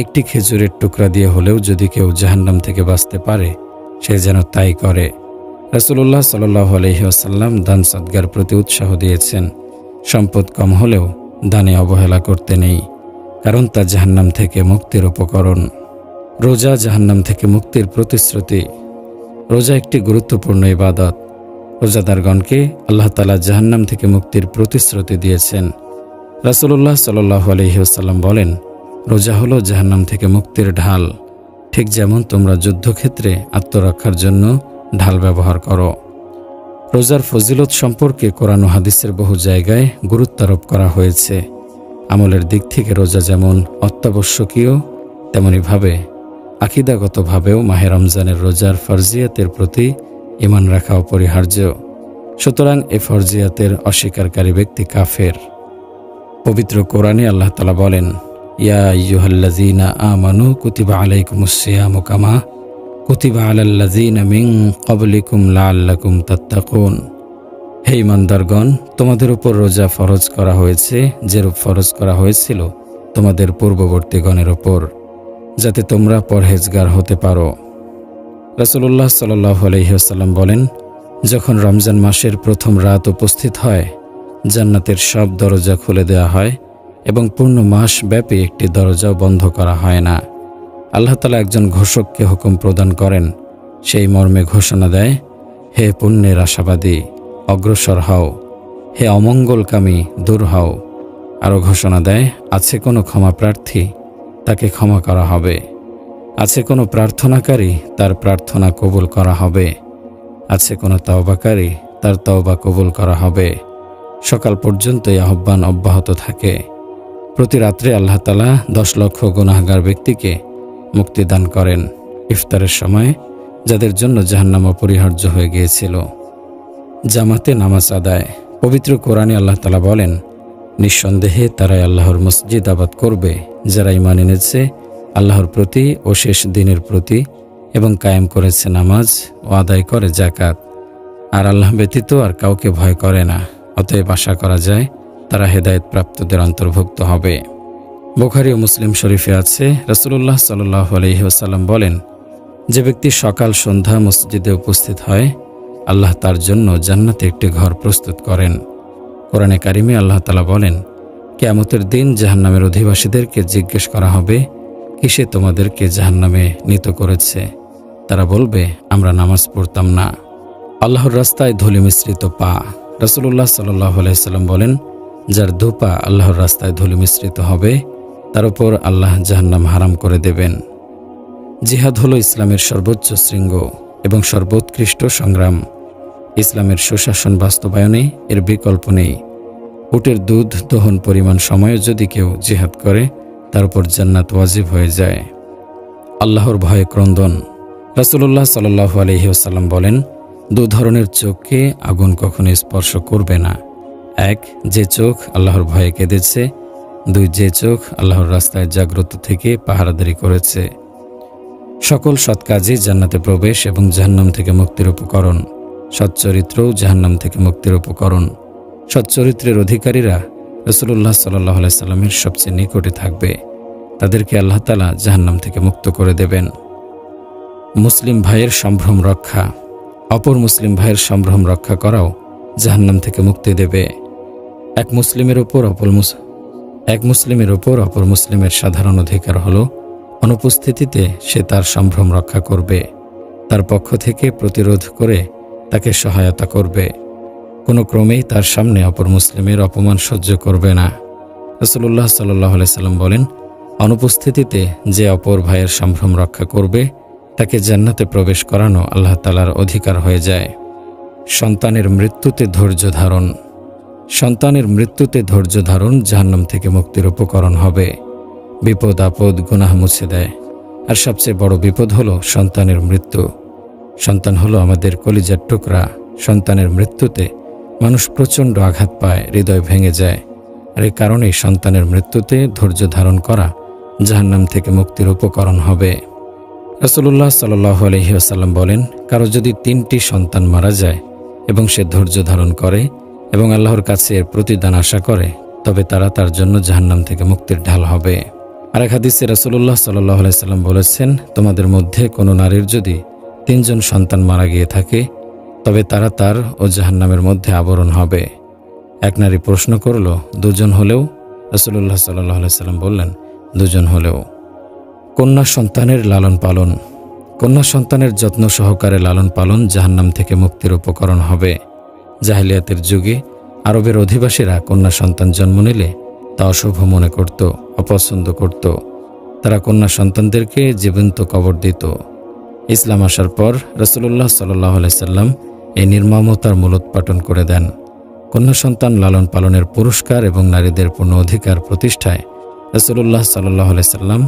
একটি খেজুরের টুকরা দিয়ে হলেও যদি কেউ জাহান্নাম থেকে বাঁচতে পারে, সে যেন তাই করে। রাসূলুল্লাহ সাল্লাল্লাহু আলাইহি ওয়াসাল্লাম দান সদকার প্রতি উৎসাহ দিয়েছেন। সম্পদ কম হলেও দানে অবহেলা করতে নেই, কারণ তা জাহান্নাম থেকে মুক্তির উপকরণ। রোজা জাহান্নাম থেকে মুক্তির প্রতিশ্রুতি। রোজা একটি গুরুত্বপূর্ণ ইবাদত। রোজাদারগণকে আল্লাহ তাআলা জাহান্নাম থেকে মুক্তির প্রতিশ্রুতি দিয়েছেন। রাসূলুল্লাহ সাল্লাল্লাহু আলাইহি ওয়াসাল্লাম বলেন, রোজা হলো জাহান্নাম থেকে মুক্তির ঢাল, ঠিক যেমন তোমরা যুদ্ধক্ষেত্রে আত্মরক্ষার জন্য ঢাল ব্যবহার করো। রোজার ফজিলত সম্পর্কে কোরআন ও হাদিসের বহু জায়গায় গুরুত্ব আরোপ করা হয়েছে। আমলের দিক থেকে রোজা যেমন অত্যাবশ্যকীয়, তেমনিভাবে আকীদাগতভাবেও মাহে রমজানের রোজার ফরজিয়াতের প্রতি ঈমান রাখা অপরিহার্য। সুতরাং এ ফরজিয়াতের অস্বীকারী ব্যক্তি কাফের। পবিত্র কোরআনে আল্লাহ তাআলা বলেন, ইয়া আইয়ুহাল্লাযীনা আমানু কুতিবা আলাইকুমুস সিয়ামু কামা কুতিবা আলাল্লাযীনা মিন ক্বাবলিকুম লাআল্লাকুম তাত্তাকুন। হে ঈমানদারগণ, তোমাদের উপর রোজা ফরজ করা হয়েছে যেরূপ ফরজ করা হয়েছিল তোমাদের পূর্ববর্তীগণের উপর, যাতে তোমরা পরহেজগার হতে পারো। রাসূলুল্লাহ সাল্লাল্লাহু আলাইহি ওয়াসাল্লাম বলেন, যখন রমজান মাসের প্রথম রাত উপস্থিত হয়, জান্নাতের সব দরজা খুলে দেওয়া হয় এবং পূর্ণ মাস ব্যাপী একটি দরজাও বন্ধ করা হয় না। আল্লাহ তাআলা একজন ঘোষককে হুকুম প্রদান করেন, সেই মর্মে ঘোষণা দেয়, হে পুণ্যের আশাবাদী, অগ্রসর হও, হে অমঙ্গলকামী, দূর হও। আরও ঘোষণা দেয়, আছে কোনো ক্ষমা প্রার্থী, তাকে ক্ষমা করা হবে। আছে কোনো প্রার্থনাকারী, তার প্রার্থনা কবুল করা হবে। আছে কোনো তওবাকারী, তার তওবা কবুল করা হবে। সকাল পর্যন্ত এই আহ্বান অব্যাহত থাকে। প্রতি রাত্রে আল্লাহ তাআলা 10 লক্ষ গুনাহগার ব্যক্তিকে মুক্তি দান করেন, ইফতারের সময় যাদের জন্য জাহান্নাম অপরিহার্য হয়ে গিয়েছিল। জামাতে নামাজ আদায়। পবিত্র কোরআনে আল্লাহ তাআলা বলেন, নিঃসন্দেহে তারাই আল্লাহর মসজিদ আবাদ করবে, যারা ঈমান এনেছে আল্লাহর প্রতি ও শেষ দিনের প্রতি এবং কায়েম করেছে নামাজ ও আদায় করে যাকাত, আর আল্লাহ ব্যতীত আর কাউকে ভয় করে না। অতএব আশা করা যায় তারা হেদায়েত প্রাপ্তদের অন্তর্ভুক্ত হবে। বুখারী ও মুসলিম শরীফে আছে, রাসূলুল্লাহ সাল্লাল্লাহু আলাইহি ওয়াসাল্লাম বলেন, যে ব্যক্তি সকাল সন্ধ্যা মসজিদে উপস্থিত হয়, আল্লাহ তার জন্য জান্নাতে একটি ঘর প্রস্তুত করেন। কোরআনে কারিমে আল্লাহ তাআলা বলেন, কিয়ামতের দিন জাহান্নামের অধিবাসীদেরকে জিজ্ঞেস করা হবে, কিসে তোমাদেরকে জাহান্নামে নীত করেছে? তারা বলবে, আমরা নামাজ পড়তাম না। আল্লাহর রাস্তায় ধুলি মিশ্রিত পা। রাসূলুল্লাহ সাল্লাল্লাহু আলাইহি ওয়াসাল্লাম বলেন, যার দুপা আল্লাহর রাস্তায় ধুলি মিশ্রিত হবে, তার উপর আল্লাহ জাহান্নাম হারাম করে দেবেন। জিহাদ হলো ইসলামের সর্বোচ্চ শৃঙ্গ এবং সর্বোৎকৃষ্ট সংগ্রাম। ইসলামের সুশাসন বাস্তবায়নে এর বিকল্প নেই। উটের দুধ দহন পরিমাণ সময়ে যদি কেউ জিহাদ করে, তার উপর জান্নাত ওয়াজিব হয়ে যায়। আল্লাহর ভয়ে ক্রন্দন। রাসূলুল্লাহ সাল্লাল্লাহু আলাইহি ওয়াসাল্লাম বলেন, 2 ধরনের চোখকে আগুন কখনো স্পর্শ করবে না। 1, যে চোখ আল্লাহর ভয়ে কেঁদেছে। 2, যে চোখ আল্লাহর রাস্তায় জাগ্রত থেকে পাহারাদারি করেছে। সকল সৎ কাজই জান্নাতে প্রবেশ এবং জাহান্নাম থেকে মুক্তির উপকরণ। সচ্চরিত্রও জাহান্নাম থেকে মুক্তির উপকরণ। সচ্চরিত্রের অধিকারীরা রাসূলুল্লাহ সাল্লাল্লাহু আলাইহি সাল্লামের সবচেয়ে নিকটে থাকবে। তাদেরকে আল্লাহ তাআলা জাহান্নাম থেকে মুক্ত করে দেবেন। মুসলিম ভাইয়ের সম্ভ্রম রক্ষা। অপর মুসলিম ভাইয়ের সম্ভ্রম রক্ষা করাও জাহান্নাম থেকে মুক্তি দেবে। এক মুসলিমের উপর অপর মুসলিমের সাধারণ অধিকার হলো অনুপস্থিতিতে সে তার সম্ভ্রম রক্ষা করবে, তার পক্ষ থেকে প্রতিরোধ করে তাকে সহায়তা করবে। কোনো ক্রমেই তার সামনে অপর মুসলিমের অপমান সহ্য করবে না। রাসূলুল্লাহ সাল্লাল্লাহু আলাইহি সাল্লাম বলেন, অনুপস্থিতিতে যে অপর ভাইয়ের সম্ভ্রম রক্ষা করবে, তাকে জান্নাতে প্রবেশ করানো আল্লাহ তাআলার অধিকার হয়ে যায়। সন্তানের মৃত্যুতে ধৈর্য ধারণ। সন্তানের মৃত্যুতে ধৈর্য ধারণ জাহান্নাম থেকে মুক্তির উপকরণ হবে। বিপদ আপদ গুনাহ মুছে দেয়। আর সবচেয়ে বড় বিপদ হলো সন্তানের মৃত্যু। সন্তান হলো আমাদের কলিজার টুকরা। সন্তানের মৃত্যুতে মানুষ প্রচণ্ড আঘাত পায়, হৃদয় ভেঙে যায়। আর এই কারণেই সন্তানের মৃত্যুতে ধৈর্য ধারণ করা জাহান্নাম থেকে মুক্তির উপকরণ হবে। রাসূলুল্লাহ সাল্লাল্লাহু আলাইহি ওয়াসাল্লাম বলেন, কারো যদি 3টি সন্তান মারা যায় এবং সে ধৈর্য ধারণ করে এবং আল্লাহর কাছে এর প্রতিদান আশা করে, তবে তারা তার জন্য জাহান্নাম থেকে মুক্তির ঢাল হবে। আরেক হাদিসে রাসূলুল্লাহ সাল্লাল্লাহু আলাইহি ওয়াসাল্লাম বলেছেন, তোমাদের মধ্যে কোনো নারীর যদি 3 জন সন্তান মারা গিয়ে থাকে, তবে তারা তার ও জাহান্নামের মধ্যে আবরণ হবে। এক নারী প্রশ্ন করল, 2 জন হলেও? রাসূলুল্লাহ সাল্লাল্লাহু আলাইহি ওয়াসাল্লাম বললেন, 2 জন হলেও। কন্যা সন্তানের লালন পালন। কন্যা সন্তানের যত্ন সহকারে লালন পালন জাহান্নাম থেকে মুক্তির উপকরণ হবে। জাহেলিয়াতের যুগে আরবের অধিবাসীরা কন্যা সন্তান জন্ম নিলে তা অশুভ মনে করত, অপছন্দ করত। তারা কন্যা সন্তানদেরকে জীবন্ত কবর দিত। ইসলাম আসার পর রাসূলুল্লাহ সাল্লাল্লাহু আলাইহি সাল্লাম এই নির্মমতার মূলোৎপাটন করে দেন। কন্যা সন্তান লালন পালনের পুরস্কার এবং নারীদের পূর্ণ অধিকার প্রতিষ্ঠায় রাসূলুল্লাহ সাল্লাল্লাহু আলাইহি সাল্লাম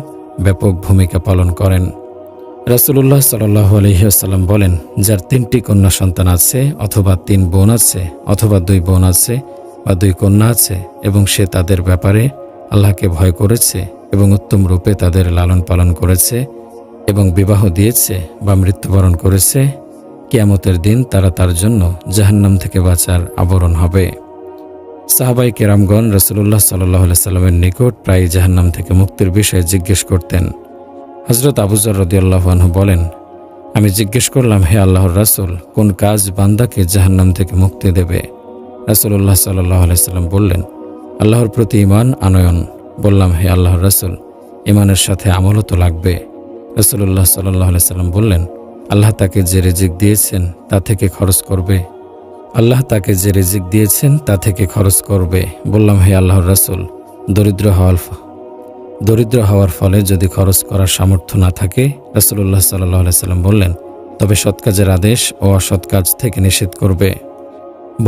ব্যাপক ভূমিকা পালন করেন। রাসূলুল্লাহ সাল্লাল্লাহু আলাইহি ওয়াসাল্লাম বলেন, যার 3টি কন্যা সন্তান আছে, অথবা 3 বোন আছে, অথবা 2 বোন আছে বা 2 কন্যা আছে, এবং সে তাদের ব্যাপারে আল্লাহকে ভয় করেছে এবং উত্তম রূপে তাদের লালন পালন করেছে এবং বিবাহ দিয়েছে বা মৃত্যুবরণ করেছে, কিয়ামতের দিন তারা তার জন্য জাহান্নাম থেকে বাঁচার আবরণ হবে। সাহাবায়ে কেরামগণ রাসূলুল্লাহ সাল্লাল্লাহু আলাইহি সাল্লামের নিকট প্রায় জাহান্নাম থেকে মুক্তির বিষয়ে জিজ্ঞেস করতেন। হযরত আবু যর রাদিয়াল্লাহু আনহু বলেন, আমি জিজ্ঞেস করলাম, হে আল্লাহর রাসূল, কোন কাজ বান্দাকে জাহান্নাম থেকে মুক্তি দেবে? রাসূলুল্লাহ সাল্লাল্লাহু আলাইহি সাল্লাম বললেন, আল্লাহর প্রতি ঈমান আনয়ন। বললাম, হে আল্লাহর রাসূল, ঈমানের সাথে আমলও তো লাগবে। রাসূলুল্লাহ সাল্লাল্লাহু আলাইহি সাল্লাম বললেন, আল্লাহ তাকে যে রিজিক দিয়েছেন তা থেকে খরচ করবে। আল্লাহ তাকে যে রিজিক দিয়েছেন তা থেকে খরচ করবে। বললাম, হে আল্লাহর রাসূল, দরিদ্র হওয়ার ফলে যদি খরচ করার সামর্থ্য না থাকে? রাসূলুল্লাহ সাল্লাল্লাহু আলাইহি সাল্লাম বললেন, তবে সৎ কাজের আদেশ ও অসৎ কাজ থেকে নিষেধ করবে।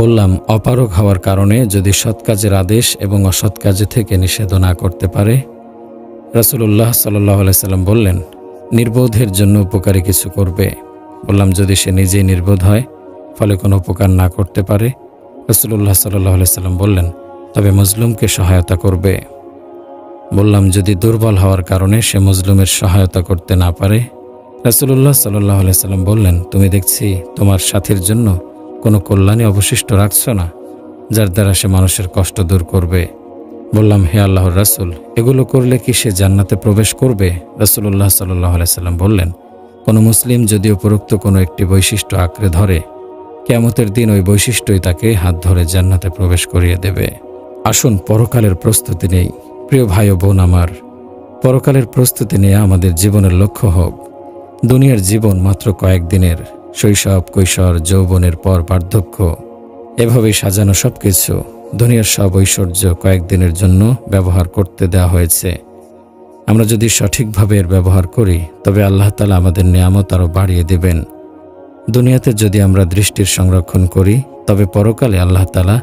বললাম, অপারগ হওয়ার কারণে যদি সৎ কাজের আদেশ এবং অসৎ কাজ থেকে নিষেধ না করতে পারে? রাসূলুল্লাহ সাল্লাল্লাহু আলাইহি সাল্লাম বললেন, নির্বোধের জন্য উপকারী কিছু করবে। বললাম, যদি সে নিজেই নির্বোধ হয়, ফলে কোনো উপকার না করতে পারে? রাসূলুল্লাহ সাল্লাল্লাহু আলাইহি সাল্লাম বললেন, তবে মজলুমকে সহায়তা করবে। বললাম, যদি দুর্বল হওয়ার কারণে সে মজলুমের সহায়তা করতে না পারে? রাসূলুল্লাহ সাল্লাল্লাহু আলাইহি সাল্লাম বললেন, তুমি দেখছি তোমার সাথীর জন্য কোনো কল্যাণী অবশিষ্ট রাখছ না, যার দ্বারা সে মানুষের কষ্ট দূর করবে। বললাম, হে আল্লাহর রাসূল, এগুলো করলে কি সে জান্নাতে প্রবেশ করবে? রাসূলুল্লাহ সাল্লাল্লাহু আলাইহি সাল্লাম বললেন, কোনো মুসলিম যদি উপরোক্ত কোনো একটি বৈশিষ্ট্য আঁকড়ে ধরে, কিয়ামতের দিন ওই বৈশিষ্ট্যই তাকে হাত ধরে জান্নাতে প্রবেশ করিয়ে দেবে। আসুন পরকালের প্রস্তুতি নেই। প্রিয় ভাই ও বোন আমার, পরকালের প্রস্তুতি নেওয়া আমাদের জীবনের লক্ষ্য হোক। দুনিয়ার জীবন মাত্র কয়েকদিনের। শৈশব, কৈশোর, যৌবনের পর বার্ধক্য, এভাবেই সাজানো সবকিছু। দুনিয়ার সব ঐশ্বর্য কয়েকদিনের জন্য ব্যবহার করতে দেওয়া হয়েছে। আমরা যদি সঠিকভাবে এর ব্যবহার করি, তবে আল্লাহ তাআলা আমাদের নিয়ামত আরও বাড়িয়ে দেবেন। দুনিয়াতে যদি আমরা দৃষ্টির সংরক্ষণ করি, তবে পরকালে আল্লাহ তাআলা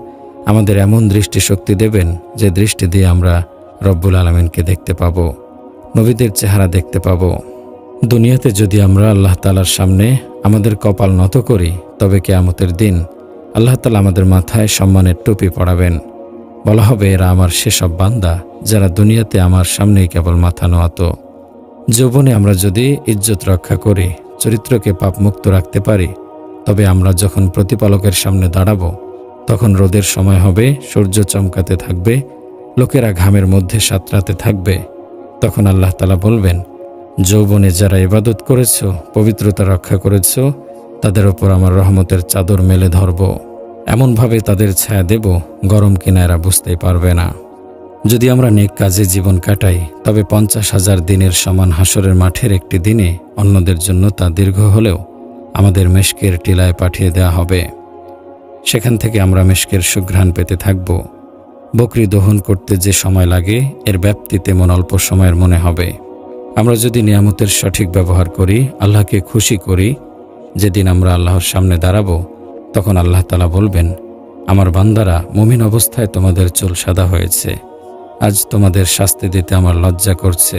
আমাদের এমন দৃষ্টিশক্তি দেবেন যে দৃষ্টি দিয়ে আমরা রব্বুল আলামিনকে দেখতে পাব, নবীদের চেহারা দেখতে পাব। দুনিয়াতে যদি আমরা আল্লাহ তাআলার সামনে আমাদের কপাল নত করি, তবে কিয়ামতের দিন আল্লাহ তাআলা আমাদের মাথায় সম্মানের টুপি পরাবেন। বলা হবে, এরা আমার সেসব বান্দা যারা দুনিয়াতে আমার সামনেই কেবল মাথা নোয়াতো। যৌবনে আমরা যদি ইজ্জত রক্ষা করি, চরিত্রকে পাপমুক্ত রাখতে পারি, তবে আমরা যখন প্রতিপালকের সামনে দাঁড়াবো, তখন রোদের সময় হবে, সূর্য চমকাতে থাকবে, লোকেরা ঘামের মধ্যে সাঁতরাতে থাকবে। তখন আল্লাহ তাআলা বলবেন, যৌবনে যারা ইবাদত করেছ, পবিত্রতা রক্ষা করেছ, তাদের ওপর আমার রহমতের চাদর মেলে ধরব। এমনভাবে তাদের ছায়া দেব, গরম কিনা এরা বুঝতেই পারবে না। যদি আমরা নেক কাজে জীবন কাটাই, তবে 50,000 দিনের সমান হাসরের মাঠের একটি দিনে অন্যদের জন্য তা দীর্ঘ হলেও আমাদের মেশকের টিলায় পাঠিয়ে দেওয়া হবে। সেখান থেকে আমরা মেশকের সুঘ্রাণ পেতে থাকব। বকরি দহন করতে যে সময় লাগে, এর ব্যাপ্তি তেমন অল্প সময়ের মনে হবে। আমরা যদি নিয়ামতের সঠিক ব্যবহার করি, আল্লাহকে খুশি করি, যেদিন আমরা আল্লাহর সামনে দাঁড়াবো, তখন আল্লাহ তাআলা বলবেন, আমার বান্দারা মুমিন অবস্থায় তোমাদের চুল সাদা হয়েছে, আজ তোমাদের শাস্তি দিতে আমার লজ্জা করছে।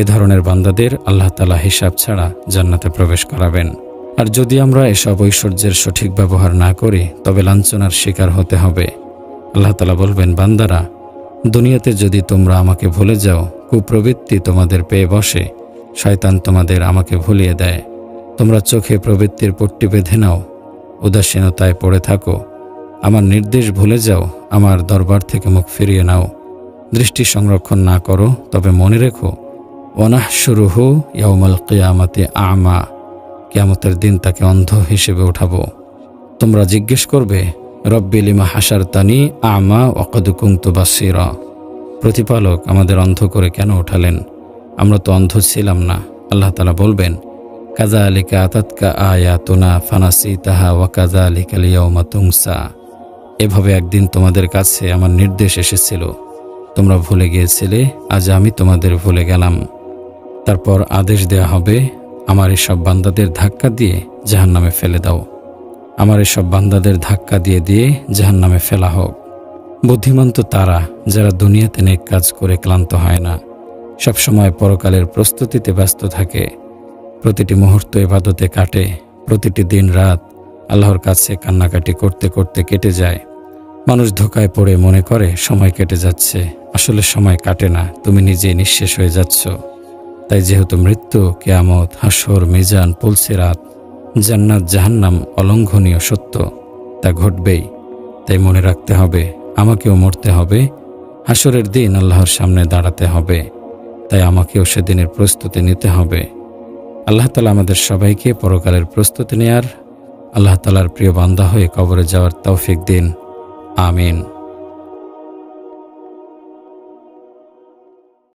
এ ধরনের বান্দাদের আল্লাহ তাআলা হিসাব ছাড়া জান্নাতে প্রবেশ করাবেন। আর যদি আমরা এসব ঐশ্বর্যের সঠিক ব্যবহার না করি তবে লাঞ্ছনার শিকার হতে হবে। আল্লাহ তাআলা বলবেন, বান্দারা, দুনিয়াতে যদি তোমরা আমাকে ভুলে যাও, কুপ্রবৃত্তি তোমাদের পেয়ে বসে, শয়তান তোমাদের আমাকে ভুলিয়ে দেয়, তোমরা চোখে প্রবৃত্তির পট্টি বেঁধে নাও, উদাসীনতায় পড়ে থাকো, আমার নির্দেশ ভুলে যাও, আমার দরবার থেকে মুখ ফিরিয়ে নাও, দৃষ্টি সংরক্ষণ না করো, তবে মনে রেখো, ওয়ানাহশুরুহু ইয়াউমাল কিয়ামাতি আমা, কিয়ামতের দিন তাকে অন্ধ হিসেবে উঠাবো। তোমরা জিজ্ঞেস করবে, রব্বি লিমা হাসারতানি আমা ওয়া ক্বাদ কুনতু বাসীরা, প্রতিপালক আমাদের অন্ধ করে কেন উঠালেন, আমরা তো অন্ধ ছিলাম না। আল্লাহ তাআলা বলবেন, কাযালিকা আতাতকা আয়াতুনা ফানাসিতাহা ওয়া কাযালিকাল ইয়াউমা তুনসা, এভাবে একদিন তোমাদের কাছে আমার নির্দেশ এসেছিল, তোমরা ভুলে গিয়েছিলে, আজ আমি তোমাদের ভুলে গেলাম। তারপর আদেশ দেয়া হবে, আমার এসব বান্দাদের ধাক্কা দিয়ে জাহান্নামে ফেলে দাও, আমার এসব বান্দাদের ধাক্কা দিয়ে দিয়ে জাহান্নামে ফেলা হোক। বুদ্ধিমান তো তারা যারা দুনিয়াতে নেক কাজ করে ক্লান্ত হয় না, সবসময় পরকালের প্রস্তুতিতে ব্যস্ত থাকে, প্রতিটি মুহূর্ত ইবাদতে কাটে, প্রতিটি দিন রাত আল্লাহর কাছে কান্নাকাটি করতে করতে কেটে যায়। মানুষ ধোঁকায় পড়ে মনে করে সময় কেটে যাচ্ছে, আসলে সময় কাটে না, তুমি নিজেই নিঃশেষ হয়ে যাচ্ছ। তাই যেহেতু মৃত্যু, কিয়ামত, হাসর, মিজান, পুলসিরাত, জান্নাত জাহান্নাম অলঙ্ঘনীয় সত্য, তা ঘটবেই। তাই মনে রাখতে হবে, আমাকেও মরতে হবে, হাসরের দিন আল্লাহর সামনে দাঁড়াতে হবে, তাই আমাকেও সেদিনের প্রস্তুতি নিতে হবে। আল্লাহ তাআলা আমাদের সবাইকে পরকালের প্রস্তুতি নেয়ার, আল্লাহ তাআলার প্রিয় বান্দা হয়ে কবরে যাওয়ার তৌফিক দিন। আমিন।